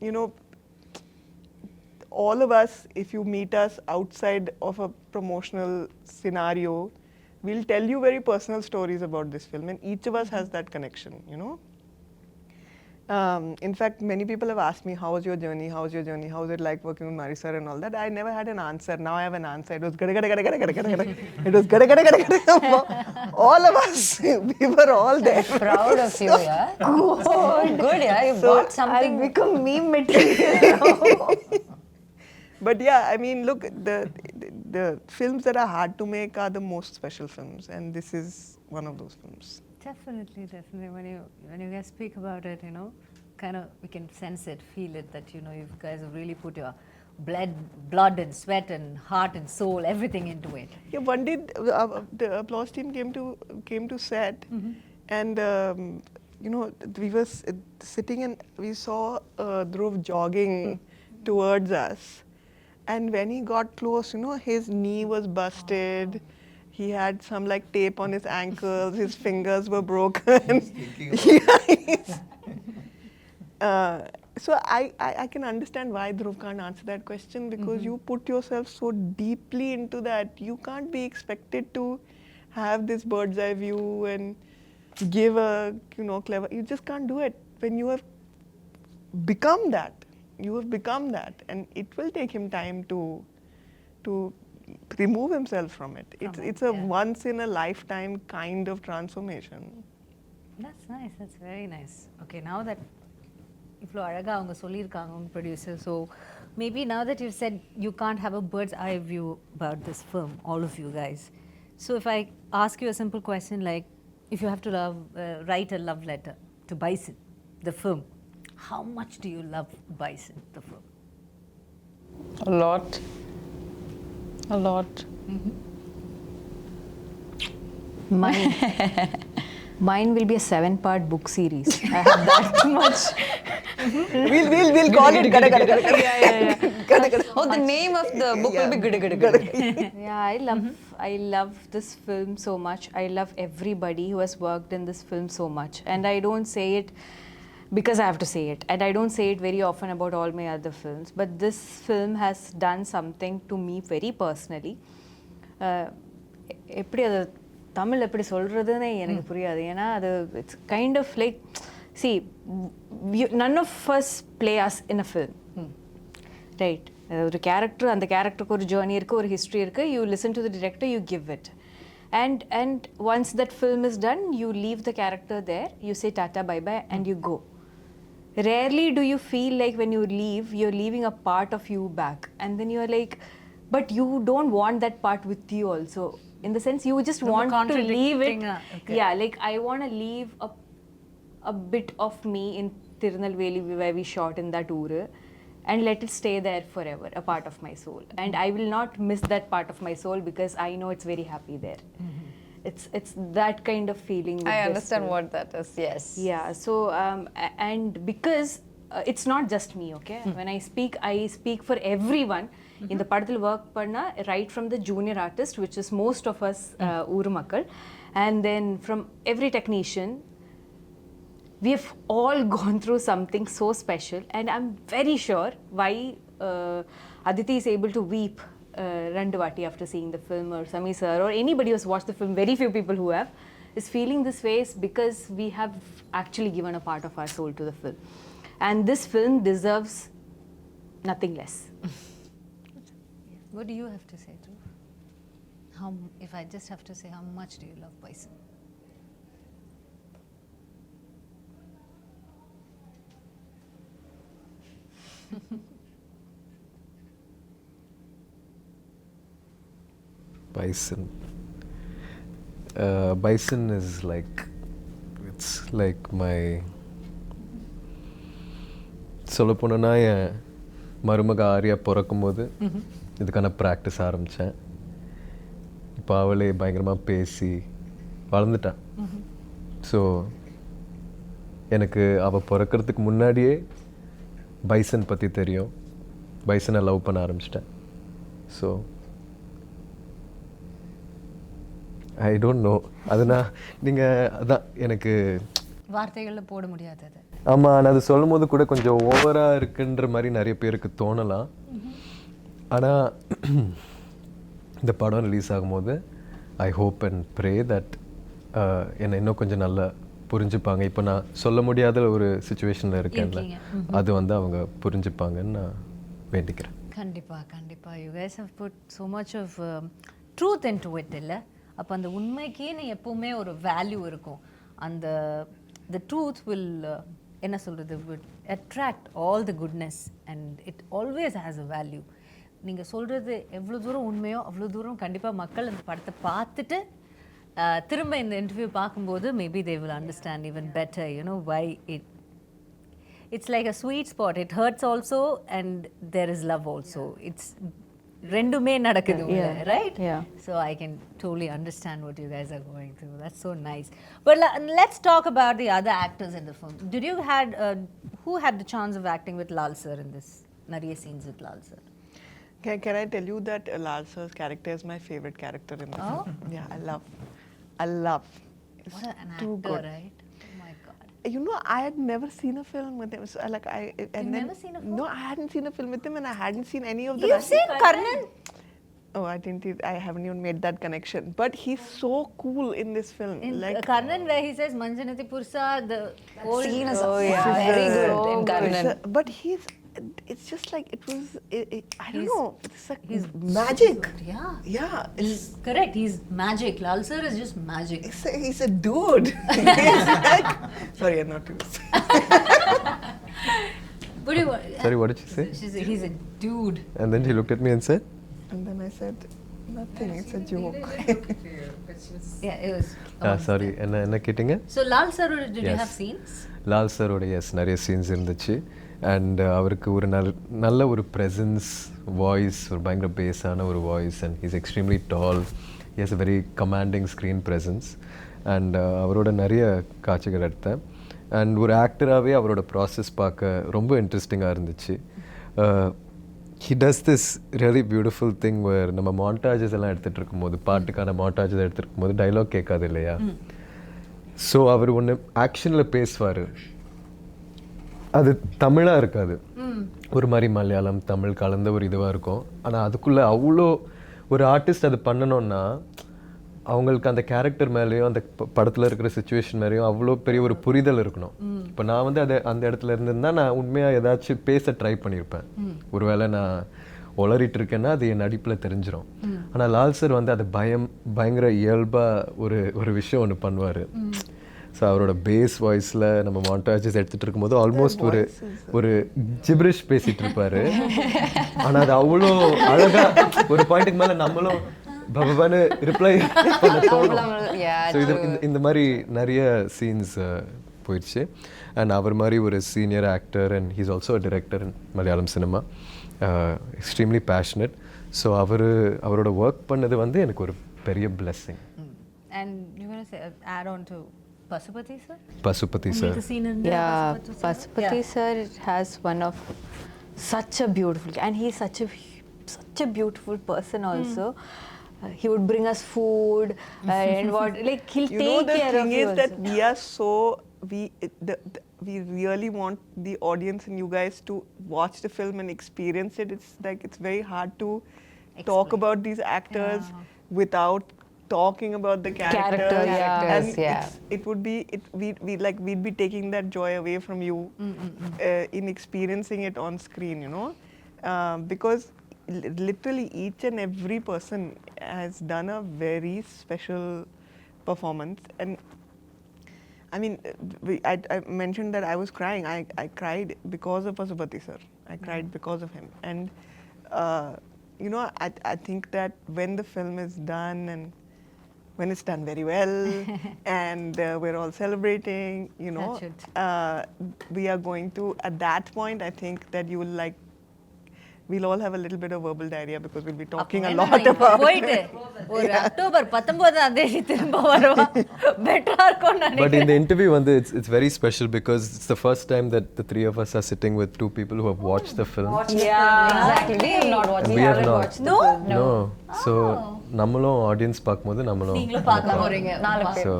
you know, all of us, if you meet us outside of a promotional scenario, we'll tell you very personal stories about this film, and each of us has that connection, you know. In fact, many people have asked me, how was your journey? How was your journey? How was it like working with Mari sir and all that? I never had an answer. Now I have an answer. It was gada gada gada gada gada gada gada. It was gada gada gada gada. All of us, we were all there. Proud of you, yeah. Good, yeah. You brought something. I've become meme material. But yeah, I mean, look, the films that are hard to make are the most special films, and this is one of those films. Definitely, definitely. When you guys speak about it, you know, kind of we can sense it, feel it, that, you know, you guys have really put your blood and sweat and heart and soul, everything into it. Yeah, one day the applause team came to set, and you know, we were sitting and we saw Dhruv jogging towards us, and when he got close, you know, his knee was busted. He had some like tape on his ankles, his fingers were broken. So I can understand why Dhruv can't answer that question, because you put yourself so deeply into that. You can't be expected to have this bird's eye view and give a, you know, clever, you just can't do it. When you have become that, and it will take him time to remove himself from it. It's a once in a lifetime kind of transformation. That's nice. That's very nice. Okay, now that if you producer, so maybe now that you've said you can't have a bird's eye view about this film, all of you guys. So if I ask you a simple question, like if you have to write a love letter to Bison, the film, how much do you love Bison, the film? A lot. A lot. Mine will be a 7-part book series. I have that much. We'll call it gada gada gada. Yeah. Oh, the name of the book will be Gada Gada Gada. Yeah, I love this film so much. I love everybody who has worked in this film so much. And I don't say it because I have to say it. And I don't say it very often about all my other films. But this film has done something to me very personally. எப்படி அது தமிழ் எப்படி சொல்கிறதுன்னு எனக்கு புரியாது. ஏன்னா அது it's kind of like see none of us play us in a film, right? ஒரு character, அந்த கேரக்டருக்கு ஒரு ஜேர்னி இருக்குது, ஒரு ஹிஸ்ட்ரி இருக்குது. You listen to the director, you give it. And once that film is done, you leave the character there, you say tata bye bye and you go. Rarely do you feel like when you leave, you're leaving a part of you back. And then you're like, but you don't want that part with you also. In the sense, you just want to leave it. Okay. Yeah, like I want to leave a bit of me in Tirunelveli where we shot in that uru and let it stay there forever, a part of my soul. And I will not miss that part of my soul because I know it's very happy there. It's that kind of feeling. I understand what that is, yes. Yeah, so and because it's not just me, okay? When I speak for everyone. In the padathil work panna, right from the junior artist, which is most of us Uru Makkal, and then from every technician, we have all gone through something so special. And I'm very sure why Aditi is able to weep Randavati after seeing the film, or Ameer sir, or anybody who's watched the film, very few people who have, is feeling this way is because we have actually given a part of our soul to the film. and this film deserves nothing less. What do you have to say, Dhruv? If I just have to say, how much do you love Bison? Bison. Bison is like, it's like my சொல்ல போனோன்னா என் மருமக ஆரியா பிறக்கும்போது இதுக்கான practice ஆரம்பித்தேன். இப்போ அவளே பயங்கரமாக பேசி வளர்ந்துட்டான். ஸோ எனக்கு அவள் பிறக்கிறதுக்கு முன்னாடியே பைசன் பற்றி தெரியும். பைசனை லவ் பண்ண ஆரம்பிச்சிட்டேன். So I don't know. அதுனா நீங்கள் அதான் எனக்கு வார்த்தைகளில் போட முடியாதது. ஆமாம், நான் அது சொல்லும் போது கூட கொஞ்சம் ஓவராக இருக்குன்ற மாதிரி நிறைய பேருக்கு தோணலாம். ஆனால் இந்த படம் ரிலீஸ் ஆகும்போது I hope and pray that என்னை இன்னும் கொஞ்சம் நல்லா புரிஞ்சுப்பாங்க. இப்போ நான் சொல்ல முடியாத ஒரு சுச்சுவேஷனில் இருக்கேன்ல, அது வந்து அவங்க புரிஞ்சுப்பாங்கன்னு நான் வேண்டிக்கிறேன். கண்டிப்பாக you guys have put so much of truth into it இல்லை. அப்போ அந்த உண்மைக்கேன்னு எப்போவுமே ஒரு வேல்யூ இருக்கும். அந்த the truth will என்ன சொல்கிறது would attract all the goodness and it always has a value. நீங்கள் சொல்கிறது எவ்வளோ தூரம் உண்மையோ அவ்வளோ தூரம் கண்டிப்பாக மக்கள் அந்த படத்தை பார்த்துட்டு திரும்ப இந்த இன்டர்வியூ பார்க்கும்போது maybe they will understand even better, you know, why it's like a sweet spot. It hurts also and there is love also. It's ரெண்டுமே நடக்குது, right? Yeah. So I can totally understand what you guys are going through. That's so nice. But let's talk about the other actors in the film. Did you who had the chance of acting with Lal sir in this? Nariya scenes with Lal sir. Can I tell you that Lal sir's character is my favorite character in the film? Yeah, I love. It's What an too actor, good. right? Oh my God. You know, I had never seen a film with him. So, never seen a film? No, I hadn't seen a film with him, and I hadn't seen any of the. You've seen Karnan? Oh, I haven't even made that connection. But he's so cool in this film. In Like Karnan, where he says Manjanati Pursa, the old Scene is very good in Karnan. But it's just like it was. I don't know. It's like magic. Yeah. Yeah. He's correct. He's magic. Lal sir is just magic. He's a dude. He's like, sorry, I'm not too. Sorry, what did she say? He's a dude. And then she looked at me and said, And then I said, nothing. It's a joke. Yeah, it was. Sorry, என்ன கேட்டிங்க? So Lal sir, did you Yes. have scenes? Lal சரோட நிறைய scenes இருந்துச்சு. And அவருக்கு ஒரு நல்ல ஒரு presence, voice, ஒரு பயங்கர பேஸான ஒரு voice. And he's extremely tall. He has a very commanding screen presence. And அவரோட நிறைய காட்சிகள் எடுத்தேன். அண்ட் ஒரு ஆக்டராகவே அவரோட ப்ராசஸ் பார்க்க ரொம்ப இன்ட்ரெஸ்டிங்காக இருந்துச்சு. He does this really beautiful thing where நம்ம மாண்டாஜஸ் எல்லாம் எடுத்துகிட்டு இருக்கும்போது, பாட்டுக்கான மாண்டாஜஸ் எடுத்துகிட்டு இருக்கும்போது டைலாக் கேட்காது இல்லையா? ஸோ அவர் ஒன்று ஆக்ஷனில் பேசுவார். அது தமிழாக இருக்காது, ஒரு மாதிரி மலையாளம் தமிழ் கலந்த ஒரு இதுவாக இருக்கும். ஆனால் அதுக்குள்ளே அவ்வளோ ஒரு ஆர்டிஸ்ட் அது பண்ணணுன்னா அவங்களுக்கு அந்த கேரக்டர் மேலேயும் அந்த படத்தில் இருக்கிற சுச்சுவேஷன் மேலேயும் அவ்வளோ பெரிய ஒரு புரிதல் இருக்கணும். இப்போ நான் வந்து அந்த இடத்துல இருந்திருந்தால் நான் உண்மையாக ஏதாச்சும் பேச ட்ரை பண்ணியிருப்பேன். ஒருவேளை நான் உளறிட்டு இருக்கேன்னா அது என் நடிப்பில் தெரிஞ்சிடும். ஆனால் லால் சார் வந்து அது பயங்கர இயல்பாக ஒரு விஷயம் ஒன்று பண்ணுவார். ஸோ அவரோட பேஸ் வாய்ஸில் நம்ம மாண்டாஜஸ் எடுத்துகிட்டு இருக்கும்போது ஆல்மோஸ்ட் ஒரு ஜிப்ரிஷ் பேசிகிட்டு இருப்பார். ஆனால் அது அவ்வளோ அழகாக ஒரு பாயிண்ட்டுக்கு மேலே நம்மளும் பபான்னு ரிப்ளை பண்ண தோணும். ஸோ இந்த மாதிரி நிறைய சீன்ஸ் போயிடுச்சு. அண்ட் அவர் மாதிரி ஒரு senior actor and he's also a director in Malayalam cinema, extremely passionate. So அவரோட ஒர்க் பண்ணது வந்து எனக்கு ஒரு பெரிய blessing. And you want to say add on to Pasupathy sir? Pasupathy sir. Yeah, Pasupathy sir has one of such a beautiful, and he's such a beautiful person also. He would bring us food and what, like he'll take care of you. The thing is that we are so we really want the audience and you guys to watch the film and experience it. It's like it's very hard to talk about these actors without talking about the characters, Characters, and yeah. it would be we'd be taking that joy away from you in experiencing it on screen, you know, because literally each and every person has done a very special performance. And I mean, I mentioned that I was crying. I cried because of Pasupathy sir. I cried because of him. And you know, I think that when the film is done and when it's done very well and we're all celebrating, you know, we are going to, at that point, I think that you will like, we'll all have a little bit of verbal diarrhea because we'll be talking a lot about போயிட்டு ஒரு October 19ஆம் தேதி திரும்ப வருவா பெட்டரா இருக்கும் But நினைக்கிறேன். in the interview, it's very special because it's the first time that the three of us are sitting with two people who have watched the film. Exactly. We have not watched. And we have not. watched the No? film. No. So நம்மளும் audience பார்க்கும்போது நம்மளும் நீங்களும் பார்க்க போறீங்க. 4 பேர். So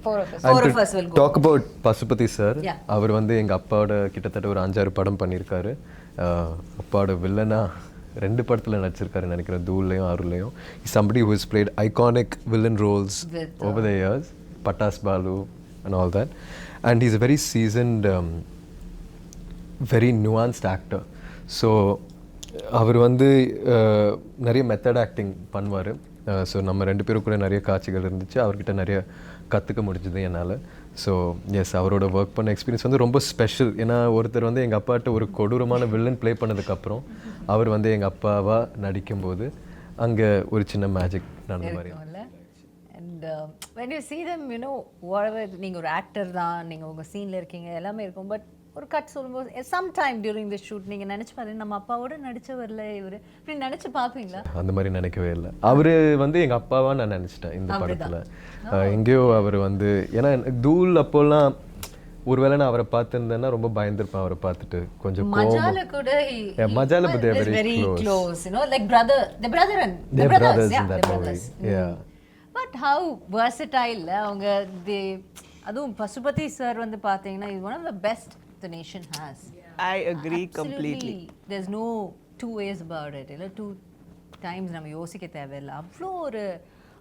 Four of us. and Four to of us will go. talk about Pasupathi sir, Yeah. அவர் வந்து எங்க அப்பாவோட கிட்டத்தட்ட ஒரு 5-6 படம் பண்ணியிருக்காரு. அப்பாவோட வில்லனா 2 படத்துல நடிச்சிருக்காரு நினைக்கிறேன், தூள்லையும் ஆறுலையும். Somebody who has played iconic villain roles over the years, Patas Balu and all that, and he's a very seasoned very nuanced actor. So அவர் வந்து நிறைய மெத்தட் ஆக்டிங் பண்ணுவார். ஸோ நம்ம 2 பேரும் கூட நிறைய காட்சிகள் இருந்துச்சு, அவர்கிட்ட நிறைய கற்றுக்க முடிஞ்சது என்னால். ஸோ எஸ், அவரோட ஒர்க் பண்ண எக்ஸ்பீரியன்ஸ் வந்து ரொம்ப ஸ்பெஷல். ஏன்னா ஒருத்தர் வந்து எங்கள் அப்பாட்ட ஒரு கொடூரமான வில்லன் ப்ளே பண்ணதுக்கப்புறம் அவர் வந்து எங்கள் அப்பாவாக நடிக்கும்போது அங்கே ஒரு சின்ன மேஜிக் நடந்த மாதிரி. And when you see them, you know, whatever, நீங்க ஒரு ஆக்டர் தான், நீங்க உங்க சீன்ல இருக்கீங்க, எல்லாமே இருக்கும். பட் ஒரு கட் சொல்லும்போது சம்டைம் டியூரிங் தி ஷூட் நீங்க நினைச்சு பாருங்க, நம்ம அப்பாவோட நடிச்சவர்ல இவரு இப்படி நினைச்சு பாப்பீங்களா? அந்த மாதிரி நினைக்கவே இல்லை. அவரு வந்து எங்க அப்பாவா நான் நினைச்சிட்டேன் இந்த படத்துல. எங்கேயோ அவர் வந்து, ஏன்னா தூள் அப்போல்லாம் ஒருவேளை நான் அவரை பார்த்திருந்தேன்னா ரொம்ப பயந்துருப்பேன். அவரை பார்த்துட்டு கொஞ்சம் மஜால கூட மஜால but they are very very close, you know, like brother, the brother and They the are brothers, brothers yeah, in that the movie. brothers. Yeah. But how versatile அவங்க அதுவும் பசுபதி சார் வந்து பாத்தீங்கன்னா is one of the best the nation has. I agree completely. There's no two ways about it. இல்ல two times நம்ம யோசிக்க தேவையில்லை. அவ்வளோ ஒரு,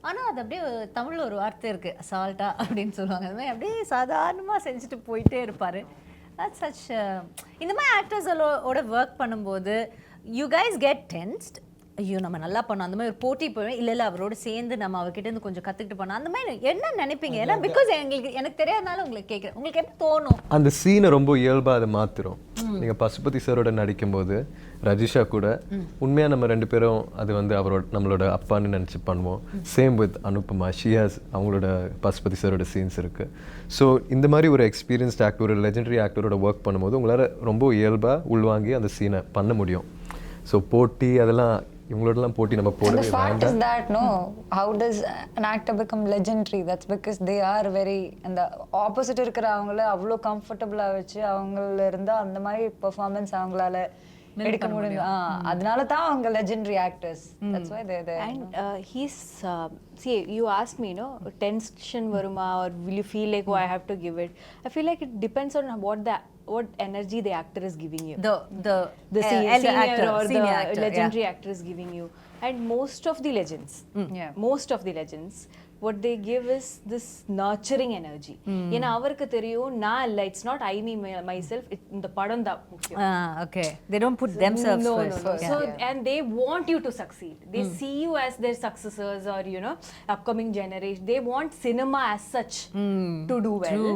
ஆனா அது அப்படியே தமிழ்ல ஒரு வார்த்தை இருக்கு, அசால்ட்டா அப்படின்னு சொல்லுவாங்க. அது மாதிரி அப்படியே சாதாரணமா செஞ்சுட்டு போயிட்டே இருப்பாரு. That's such இந்த மாதிரி ஆக்டர்ஸோட ஒர்க் பண்ணும்போது you guys get tensed. ஐயோ நம்ம நல்லா பண்ணோம், அந்த மாதிரி ஒரு போட்டி போவேன், இல்லை அவரோட சேர்ந்து நம்ம அவர்கிட்ட இருந்து கொஞ்சம் கற்றுக்கிட்டு பண்ணோம், அந்த மாதிரி என்ன நினைப்பீங்க? ஏன்னா பிகாஸ் எனக்கு தெரியாதனால உங்களுக்கு கேட்குறேன், உங்களுக்கு எப்படி தோணும்? அந்த சீனை ரொம்ப இயல்பாக அதை மாற்றுறோம். நீங்கள் பசுபதி சாரோட நடிக்கும்போது ரஜிஷா கூட உண்மையாக நம்ம 2 பேரும் அது வந்து அவரோட நம்மளோட அப்பான்னு நினச்சி பண்ணுவோம். சேம் வித் அனுப்பமா, ஷியாஸ், அவங்களோட பசுபதி சாரோட சீன்ஸ் இருக்குது. ஸோ இந்த மாதிரி ஒரு எக்ஸ்பீரியன்ஸ்ட் ஆக்டர், ஒரு லெஜெண்டரி ஆக்டரோட ஒர்க் பண்ணும்போது உங்களால் ரொம்ப இயல்பாக உள்வாங்கி அந்த சீனை பண்ண முடியும். ஸோ போட்டி அதெல்லாம் இவங்களோடலாம் போட்டி நம்ம போடவே The fact வேண்டாம். is that, no, how does an actor become legendary? That's because they are very, and the opposite இருக்கிற அவங்கள அவ்வளோ கம்ஃபர்டபுளா வச்சு அவங்கள இருந்தா அந்த மாதிரி பெர்ஃபார்மன்ஸ் அவங்களால எடுக்க முடியும். அதனால தான் அவங்க legendary actors. That's why they're there. And he's see, you asked me, you know, tension varuma or will you feel like, oh, I have to give it? I feel like it depends on what energy the actor is giving you. The senior actor or the legendary actor is giving you. And most of the legends, most of the legends, what they give is this nurturing energy. ஏன்னா அவருக்கு தெரியும் நான் இல்லை, it's not I me myself, இந்த படம் தான் முக்கியம். Okay, they don't put themselves first. No. So and they want you to succeed. They see you as their successors or, you know, upcoming generation. They want cinema as such to do well.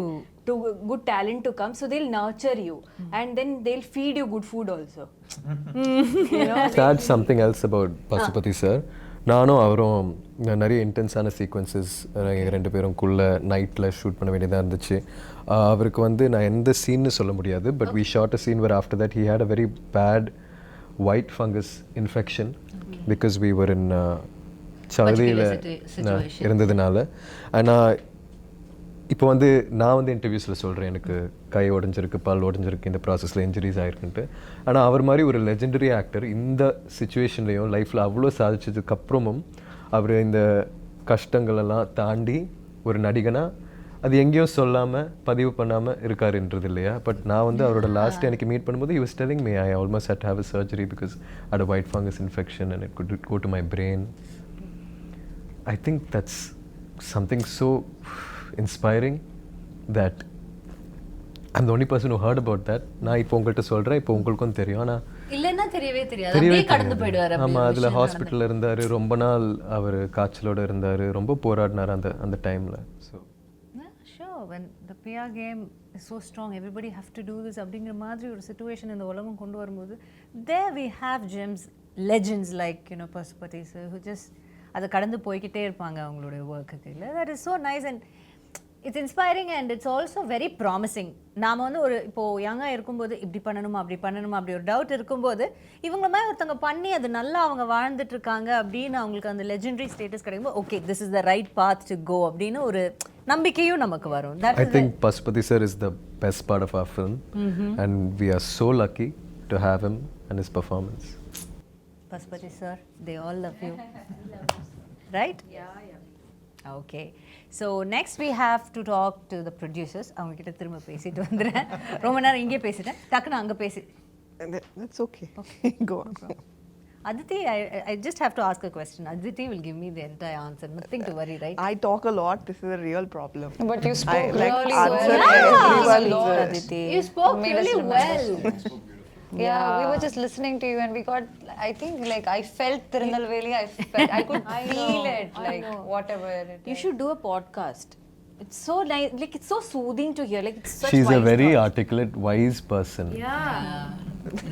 To good talent to come, so they'll nurture you and then they'll feed you good food also. You know, That's something else about Pasupathi sir. நானும் அவரும் நிறைய இன்டென்ஸான sequences எங்கள் 2 பேருக்குள்ளே நைட்டில் shoot பண்ண வேண்டியதாக இருந்துச்சு. அவருக்கு வந்து நான் எந்த சீன்னு சொல்ல முடியாது, but we shot a scene where after that he had a very bad white fungus infection because we were in சகதியில் இருந்ததுனால. ஆனால் இப்போ வந்து நான் வந்து இன்டர்வியூஸில் சொல்கிறேன் எனக்கு கை உடஞ்சிருக்கு, பல் உடஞ்சிருக்கு, இந்த ப்ராசஸில் இன்ஜுரிஸ் ஆகிருக்குன்ட்டு. ஆனால் அவர் மாதிரி ஒரு லெஜெண்டரி ஆக்டர் இந்த சுச்சுவேஷன்லேயும் லைஃப்பில் அவ்வளோ சாதிச்சதுக்கப்புறமும் அவர் இந்த கஷ்டங்களெல்லாம் தாண்டி ஒரு நடிகனாக அது எங்கேயும் சொல்லாமல் பதிவு பண்ணாமல் இருக்காருன்றது இல்லையா. பட் நான் வந்து அவரோட லாஸ்ட் எனக்கு மீட் பண்ணும்போது he was telling me I almost had to have a surgery because I had a white fungus infection and it could go to my brain. I think that's something so inspiring that I'm the only person who heard about that. நான் இப்போ உங்கள்கிட்ட சொல்கிறேன், இப்போ உங்களுக்கும் தெரியும். ஆனால் இல்லைன்னா தெரியவே தெரியாது, தெரியவே அப்படியே கடந்து போயிடுவார். ஆமாம், அதில் ஹாஸ்பிட்டலில் இருந்தார், ரொம்ப நாள் அவர் காய்ச்சலோடு இருந்தார், ரொம்ப போராடினார் அந்த டைமில். So sure, when the PR game is so strong, everybody have to do this அப்படிங்கிற மாதிரி ஒரு situation இந்த உலகம் கொண்டு வரும்போது, there we have gems, legends like, you know, Pasupathy sir, who just அதை கடந்து போய்கிட்டே இருப்பாங்க அவங்களுடைய ஒர்க்குக்கு. இல்லை, that is so nice and it's inspiring and it's also very promising. நாம் வந்து ஒரு இப்போது யங்காக இருக்கும்போது இப்படி பண்ணணுமா அப்படி பண்ணணுமா அப்படி ஒரு டவுட் இருக்கும்போது இவங்கள மாதிரி ஒருத்தவங்க பண்ணி அது நல்லா அவங்க வாழ்ந்துட்டுருக்காங்க அப்படின்னு அவங்களுக்கு அந்த லெஜெண்டரி ஸ்டேட்டஸ் கிடைக்கும்போது okay, this is the right path to go அப்படின்னு ஒரு நம்பிக்கையும் நமக்கு வரும். I think Pasupathy sir is the best part of our film and we are so lucky to have him and his performance. Pasupathy sir, they all love you. Right? Okay. So next we have to talk to the producers. அவங்க கிட்ட திரும்ப பேசிட்டு வந்துறேன். ரொம்ப நேரம் இங்கே பேசிட்டேன், டக்குன்னு அங்கே பேசி. That's okay. Go on. Aditi, I just have to ask a question. Aditi will give me the entire answer. Nothing to worry, right? I talk a lot. This is a real problem. But you spoke like really answer well. everyone's, Aditi. You spoke Made us really remember. well. Yeah, we were just listening to you and we got, I think, like, I felt Tirunelveli, I could feel it, like, whatever it is. You should do a podcast. It's so nice, like it's so soothing to hear. Like it's such She's a wise very thoughts. articulate, wise person. Yeah.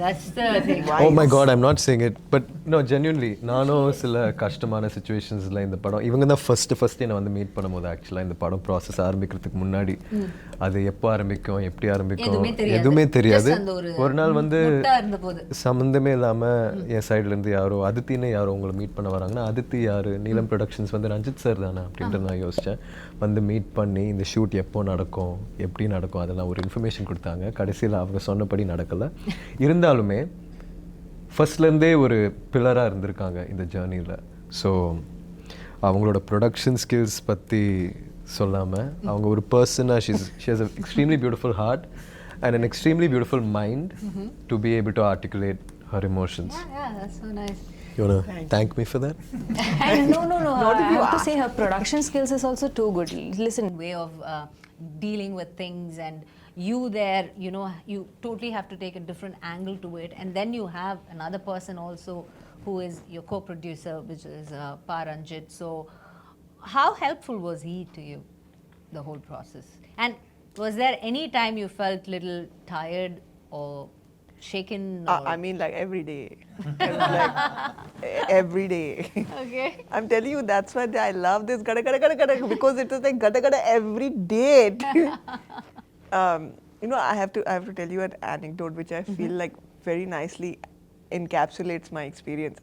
That's the thing. Oh my god, I'm not saying it, but no, genuinely, நானும் சில கஷ்டமான சிச்சுவேஷன்ஸில் இந்த படம் இவங்க தான் first என்னை வந்து meet பண்ணும்போது ஆக்சுவலாக இந்த படம் ப்ராசஸ் ஆரம்பிக்கிறதுக்கு முன்னாடி அது எப்போ ஆரம்பிக்கும் எப்படி ஆரம்பிக்கும் எதுவுமே தெரியாது. ஒரு நாள் வந்து சம்மந்தமே இல்லாமல் என் சைட்லேருந்து யாரோ அதித்தின்னு யாரோ உங்களை மீட் பண்ண வராங்கன்னா, அதித்தி யார், நீலம் ப்ரொடக்ஷன்ஸ் வந்து ரஞ்சித் சார் தானே அப்படின்ட்டு நான் யோசித்தேன். வந்து மீட் பண்ணி இந்த ஷூட் எப்போ நடக்கும் எப்படி நடக்கும் அதெல்லாம் ஒரு இன்ஃபர்மேஷன் கொடுத்தாங்க. கடைசியில் அவங்க சொன்னபடி நடக்கலை. இருந்தாலுமே ஃபர்ஸ்ட்லேருந்தே ஒரு பில்லராக இருந்திருக்காங்க இந்த ஜேர்னியில். ஸோ அவங்களோட ப்ரொடக்ஷன் ஸ்கில்ஸ் பற்றி சொல்லாமல் அவங்க ஒரு பர்சனாக she has a extremely beautiful heart and an extremely beautiful mind to be able to articulate her emotions. Yeah, that's so nice. You want to thank me for that? And no. I have to say her production skills is also too good. Listen, Way of dealing with things, and you there, you know, you totally have to take a different angle to it, and then you have another person also who is your co-producer, which is Paranjit. So how helpful was he to you, the whole process? And was there any time you felt little tired or shaken? Or I mean, like every day. Like every day. Okay. I'm telling you, that's why I love this gada gada gada gada, because it was like gada gada every day. You know, I have to tell you an anecdote which I feel like very nicely encapsulates my experience.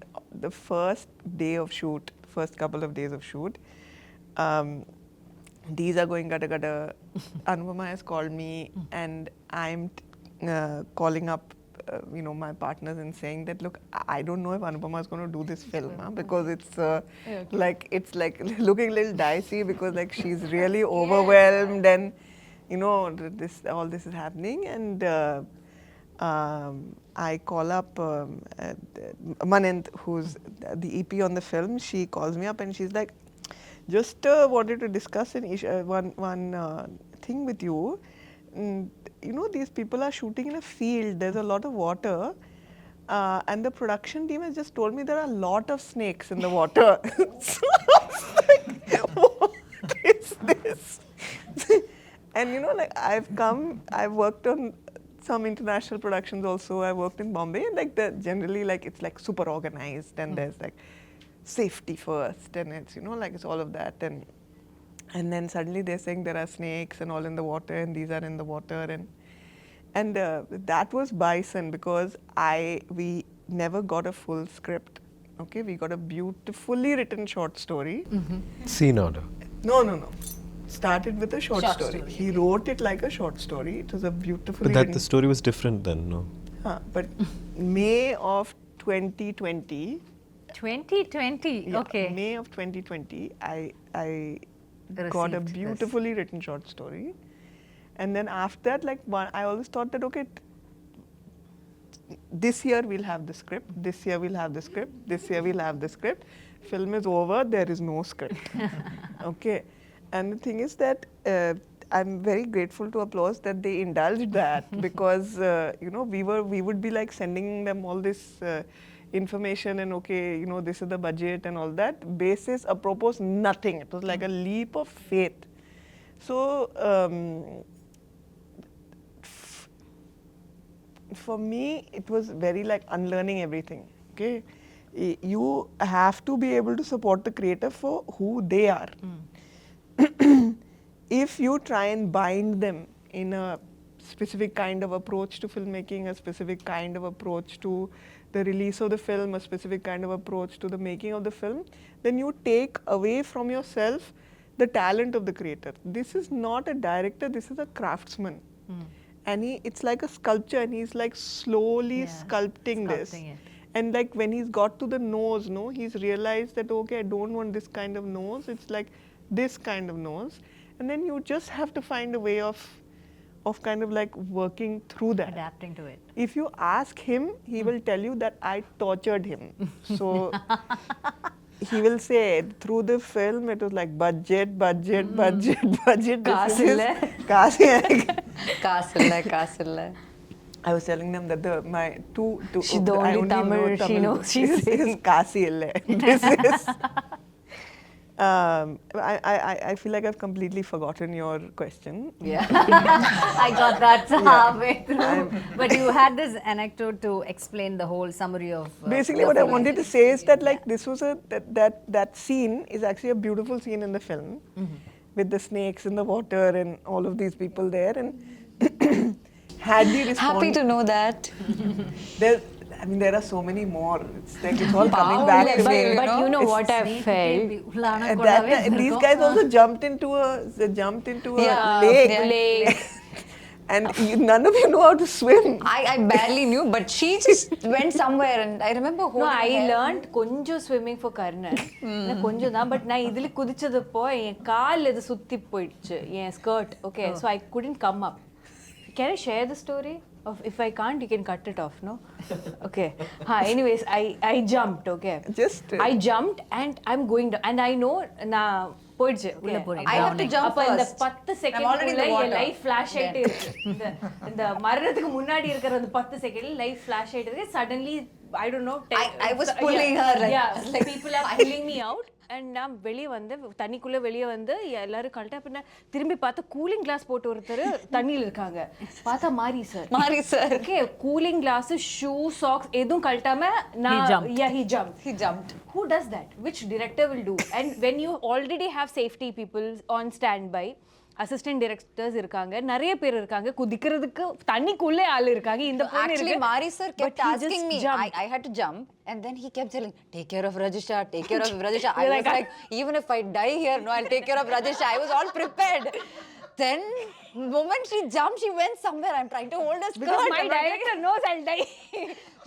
The first day of shoot, first couple of days of shoot, these are going gada gada. Anupama has called me and I'm calling up you know, my partners and saying that, look, I don't know if Anupama is going to do this film, because it's it's like looking a little dicey, because like she's really overwhelmed and you know all this is happening. And I call up Manent, who's the EP on the film. She calls me up and she's like, just wanted to discuss one thing with you. You know, these people are shooting in a field, there's a lot of water, and the production team has just told me there are a lot of snakes in the water. So I was like, what is this? And you know, like I've worked on some international productions also. I worked in Bombay, and like generally like it's like super organized, and there's like safety first, and it's, you know, like it's all of that, and then suddenly they're saying there are snakes and all in the water, and these are in the water, and that was Bison, because we never got a full script. Okay, we got a beautifully written short story. Scene order. No. Started with a short story. He wrote it like a short story. It was a beautifully But written. the story was different then, no? But May of 2020. 2020. Yeah, Okay. May of 2020, I got a Received beautifully written short story, and then after that, like I always thought that, okay, this year we'll have the script, this year we'll have the script, this year we'll have the script. film is over, there is no script. Okay, and the thing is that I'm very grateful to Applause that they indulged that because we would be like sending them all this information and okay, this is the budget and all that. Basis apropos nothing. It was like a leap of faith. So for me, it was very like unlearning everything. Okay, you have to be able to support the creator for who they are. If you try and bind them in a specific kind of approach to filmmaking, a specific kind of approach to the release of the film, a specific kind of approach to the making of the film, then you take away from yourself the talent of the creator. This is not a director, this is a craftsman. And it's like a sculpture and he's like slowly sculpting this. It. And like when he's got to the nose, he's realized that okay, I don't want this kind of nose, it's like this kind of nose. And then you just have to find a way of kind of like working through that. Adapting to it. If you ask him, he will tell you that I tortured him. So he will say through the film, it was like budget. Castle. I was telling them that my two She's the only Tamil she knows. She's Kasi ille. This is. I feel like I've completely forgotten your question. Yeah, I got that halfway through. But you had this anecdote to explain the whole summary of. Basically, what I wanted to say is that like this was that scene is actually a beautiful scene in the film, with the snakes in the water and all of these people there. And had we responded, Happy to know that. There are so many more. It's like it's all coming back to me. But you know what I felt? These guys also jumped into a lake. And none of you know how to swim. I barely knew, but she just went somewhere and I remember holding No, I her. learned konjo swimming for Karnan. Konjo da, but na idile kudichadappo en kaal edu sutti poiduchu en skirt. Okay, so I couldn't come up. Can I share the story? If I can't, you can cut it off, no? Okay. Anyways, I jumped, okay. I jumped and I'm going down. And I know na poiduchu. Okay. I have to jump அப்ப இந்த first. 10 second already in the water. Life flash ஆயிட்டே இருக்கு. இந்த மரணத்துக்கு முன்னாடி இருக்கிற அந்த 10 second life flash ஆயிட்டே இருக்கு. Suddenly I don't know. I was pulling her like. Yeah, like people are pulling me out. And நான் வெளியே வந்து தண்ணிக்குள்ளே வெளியே வந்து எல்லாரும் கழட்டா பின்ன திரும்பி பார்த்தா கூலிங் கிளாஸ் போட்டு ஒருத்தர் தண்ணியில் இருக்காங்க. பார்த்தா மாரி sir. Okay, cooling glass, shoe, socks எதுவும் கழட்டாம he jumped. Who does that? Which director will do? And when you already have safety people on standby, assistant directors இருக்காங்க, நிறைய பேர் இருக்காங்க, குதிக்கிறதுக்கு தண்ணிக்குள்ளே ஆள் இருக்காங்க. இந்த பொண்ணு Actually, இருக்கு. Mari sir kept But he asking just me. jumped. I had to jump, and then he kept telling, "Take care of Rajisha. Take care of Rajisha." I was like, even if I die here, no, I'll take care of Rajisha. I was all prepared. Then, the moment she jumped, she went somewhere. I'm trying to hold her skirt. Because my director knows I'll die.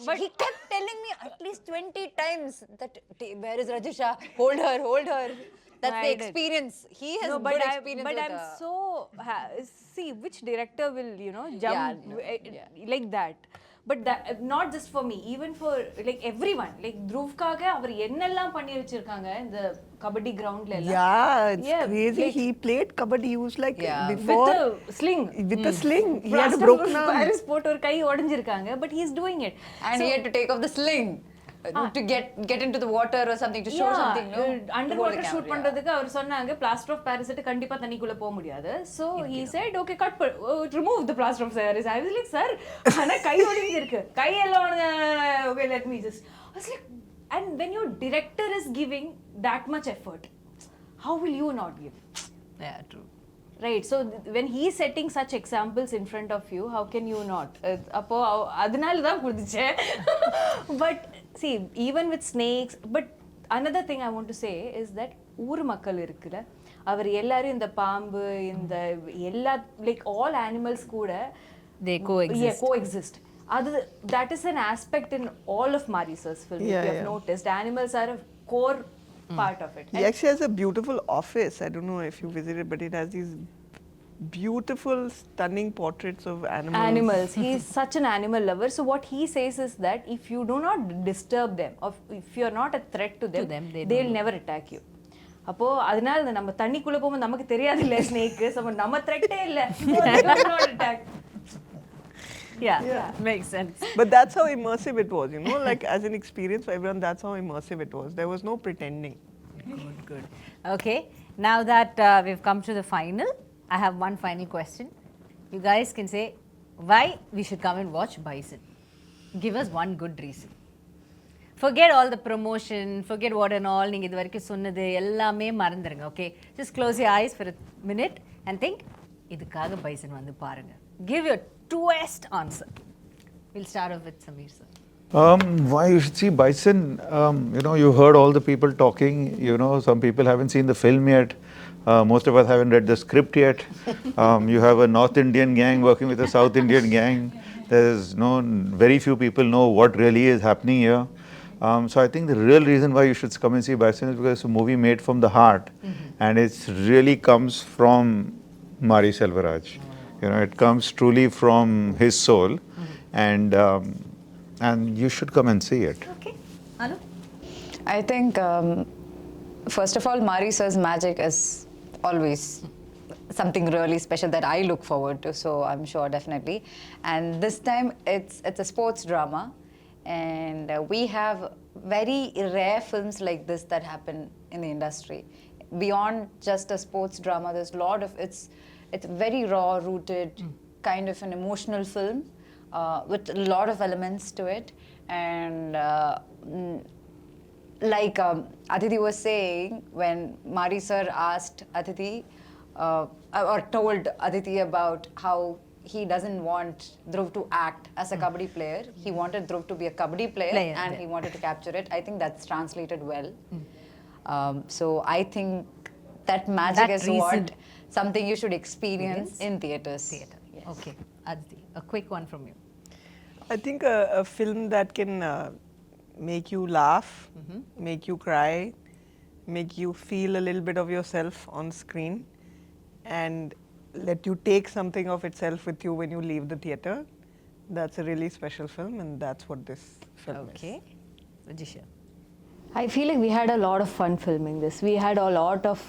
But he kept telling me at least 20 times that, where is Rajisha? Hold her. That's the experience. He has good experience but with I'm her. so see which director will jump like that. But that, not just for me, even for like everyone. Like Dhruv kaga அவர் என்னெல்லாம் பண்ணி வச்சிருக்காங்க இந்த கபடி கிரவுண்ட்ல எல்லாம். Yeah, it's crazy. Like, he played kabaddi. He was like before with a sling. He had a broken arm. Paris போட்டு ஒரு கை உடைஞ்சிருக்காங்க. But he is doing it. And he had to take off the sling. To get into the water or something to show something, no? Underwater shoot பண்றதுக்கு அவர் சொன்னாங்க plaster of paris இட்டு கண்டிப்பா தண்ணிக்குள்ள போக முடியாது. So he said okay, remove the plaster of paris. I was like, sir, ஆனா கை ஒடிஞ்சு இருக்கு, கை எல்லாம் okay, let me just. I was like, and when your director is giving that much effort, how will you not give? Yeah, true. Right, so when he is setting such examples in front of you, how can you not? அப்போ அதனால தான் குதிச்சேன். But see, even with snakes, but another thing I want to say is that ஊர் மக்கள் இருக்குல்ல, அவர் எல்லாரும் இந்த பாம்பு இந்த எல்லா like all animals கூட they coexist. Yeah, coexist. That is an aspect in all of Mari sir's film. If you have noticed, animals are a core part of it. He actually has a beautiful office. I don't know if you visited, but it has these beautiful, stunning portraits of animals. Animals. He is such an animal lover. So what he says is that if you do not disturb them, or if you are not a threat to them, they'll never attack you. அப்போ அதனால நம்ம தண்ணிக்குள்ள போகும்போது நமக்கு தெரியாது இல்ல snake, நம்ம த்ரெட்டே இல்ல, not attack. Yeah, makes sense. But that's how immersive it was, you know, like as an experience for everyone, that's how immersive it was. There was no pretending. Good. Okay, now that we've come to the final, I have one final question. You guys can say why we should come and watch Bison. Give us one good reason. Forget all the promotion, forget what and all. நீங்க இது வரைக்கும் சொன்னது எல்லாமே மறந்துருங்க. Okay, just close your eyes for a minute and think, இதுக்காக Bison வந்து பாருங்க. Give your truest answer. We'll start off with Ameer sir. Why you should see Bison? You know, you heard all the people talking. You know, some people haven't seen the film yet. Most of us haven't read the script yet. You have a North Indian gang working with a South Indian gang. There's very few people know what really is happening here. So I think the real reason why you should come and see Bison is because it's a movie made from the heart, and it really comes from Mari Selvaraj. You know, it comes truly from his soul, and you should come and see it. Okay, Anu? I think, first of all, Mari sir's magic is always something really special that I look forward to, so I'm sure definitely. And this time it's a sports drama, and we have very rare films like this that happen in the industry. Beyond just a sports drama, there's a lot of, it's very raw rooted, kind of an emotional film with a lot of elements to it. And like Aditi was saying, when Mari sir asked Aditi or told Aditi about how he doesn't want Dhruv to act as a kabaddi player, he wanted Dhruv to be a kabaddi player, and he wanted to capture it. I think that's translated well. So I think that magic is what something you should experience in theatres. Yes. Okay, Aditi, a quick one from you. I think a film that can make you laugh, make you cry, make you feel a little bit of yourself on screen, and let you take something of itself with you when you leave the theatre. That's a really special film, and that's what this film is. Okay, Rajisha. I feel like we had a lot of fun filming this. We had a lot of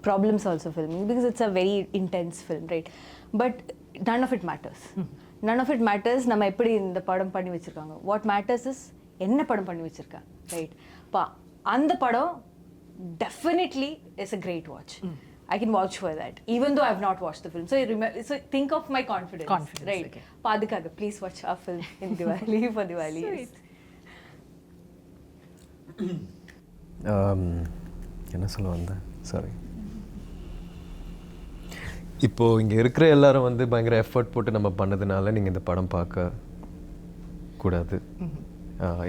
problems also filming, because it's a very intense film, right? But none of it matters. None of it matters. நம்ம எப்படி இந்த படம் பண்ணி வச்சிருக்காங்க. What matters is என்ன படம் பண்ணி வச்சிருக்காங்க, right? அந்த படம் definitely is a great watch. I can vouch for that, even though I've not watched the film. So think of my confidence, right? Okay. Padikaga, please watch our film in Diwali for Diwali. Sweet. என்ன சொல்ல வந்தேன், sorry. இப்போது இங்கே இருக்கிற எல்லாரும் வந்து பயங்கர effort போட்டு நம்ம பண்ணதுனால நீங்கள் இந்த படம் பார்க்க கூடாது.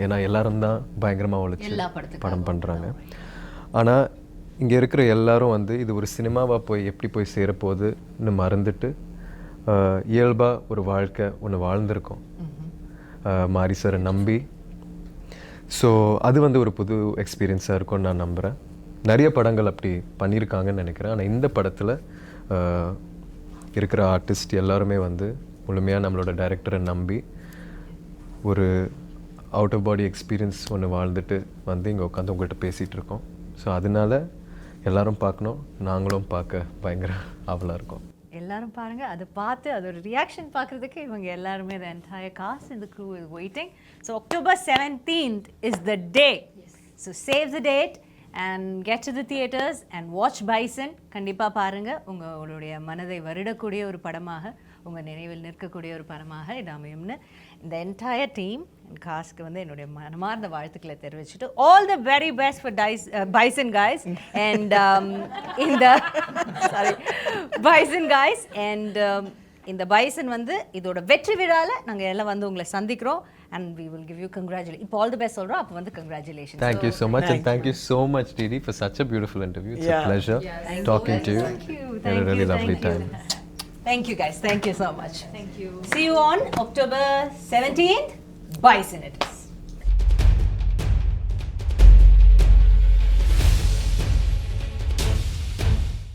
ஏன்னா எல்லாரும் தான் பயங்கரமாக உழைச்சி படம் பண்ணுறாங்க. ஆனால் இங்கே இருக்கிற எல்லாரும் வந்து இது ஒரு சினிமாவாக போய் எப்படி போய் சேரப்போகுதுன்னு மறந்துட்டு இயல்பாக ஒரு வாழ்க்கை ஒன்று வாழ்ந்திருக்கோம் மாரி சாரை நம்பி. ஸோ அது வந்து ஒரு புது எக்ஸ்பீரியன்ஸாக இருக்கும்னு நான் நம்புகிறேன். நிறைய படங்கள் அப்படி பண்ணியிருக்காங்கன்னு நினைக்கிறேன். ஆனால் இந்த படத்தில் இருக்கிற ஆர்டிஸ்ட் எல்லாருமே வந்து முழுமையாக நம்மளோட டைரக்டரை நம்பி ஒரு அவுட் ஆஃப் பாடி எக்ஸ்பீரியன்ஸ் ஒன்று வாழ்ந்துட்டு வந்து இங்கே உட்காந்து உங்கள்கிட்ட பேசிகிட்டு இருக்கோம். ஸோ அதனால எல்லாரும் பார்க்கணும், நாங்களும் பார்க்க பயங்கர ஆவலாக இருக்கோம். எல்லாரும் பாருங்க, அதை பார்த்து அதோட ரியாக்ஷன் பார்க்குறதுக்கு இவங்க எல்லாருமே the entire cast and the crew is waiting. So October 17th is the day. So save the date and get to the theatres and watch Bison. கண்டிப்பாக பாருங்கள். உங்களுடைய மனதை வருடக்கூடிய ஒரு படமாக, உங்கள் நினைவில் நிற்கக்கூடிய ஒரு படமாக இது அமையும்னு இந்த என்டையர் டீம் அண்ட் காஸ்ட்க்கு வந்து என்னுடைய மனமார்ந்த வாழ்த்துக்களை தெரிவிச்சுட்டு all the very best for Bison guys and இந்த Bison guys and இந்த Bison வந்து இதோட வெற்றி விழாவில் நாங்கள் எல்லாம் வந்து உங்களை சந்திக்கிறோம் and we will give you congratulations. இப்போ all the best சொல்கிறோம், அப்போ வந்து congratulations. Thank you so much and thank you so much Didi for such a beautiful interview. It's a pleasure talking to you. Thank you. Had a really lovely time. Thank you guys. Thank you so much. Thank you. See you on October 17th. Bison it is.